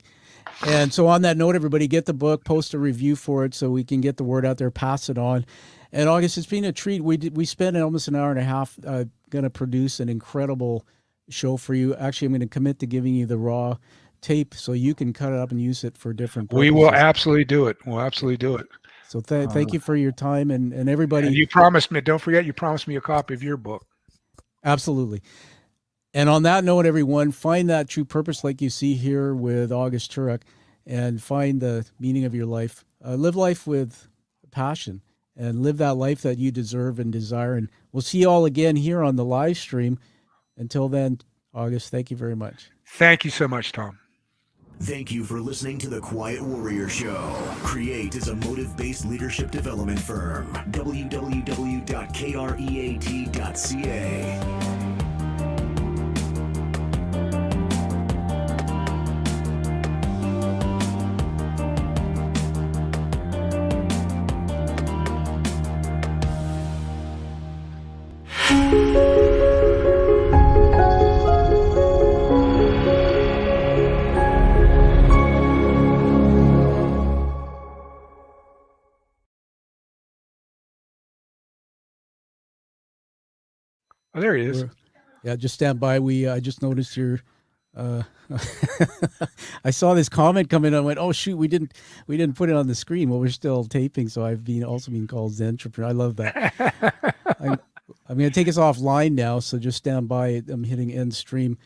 And so on that note, everybody get the book, post a review for it so we can get the word out there, pass it on. And August, it's been a treat. We spent almost an hour and a half going to produce an incredible show for you. Actually, I'm going to commit to giving you the raw tape so you can cut it up and use it for different purposes. We will absolutely do it. We'll absolutely do it. So thank you for your time and everybody. And you promised me, don't forget, you promised me a copy of your book. Absolutely. And on that note, everyone, find that true purpose like you see here with August Toorak and find the meaning of your life. Live life with passion and live that life that you deserve and desire. And we'll see you all again here on the live stream. Until then, August, thank you very much. Thank you so much, Tom. Thank you for listening to The Quiet Warrior Show. Create is a motive-based leadership development firm. www.kreat.ca. Oh, there he is. Yeah, just stand by. I just noticed your. I saw this comment come in. I went, "Oh shoot, we didn't put it on the screen." Well, we're still taping, so I've also been called Zen entrepreneur. I love that. I'm going to take us offline now, so just stand by. I'm hitting end stream.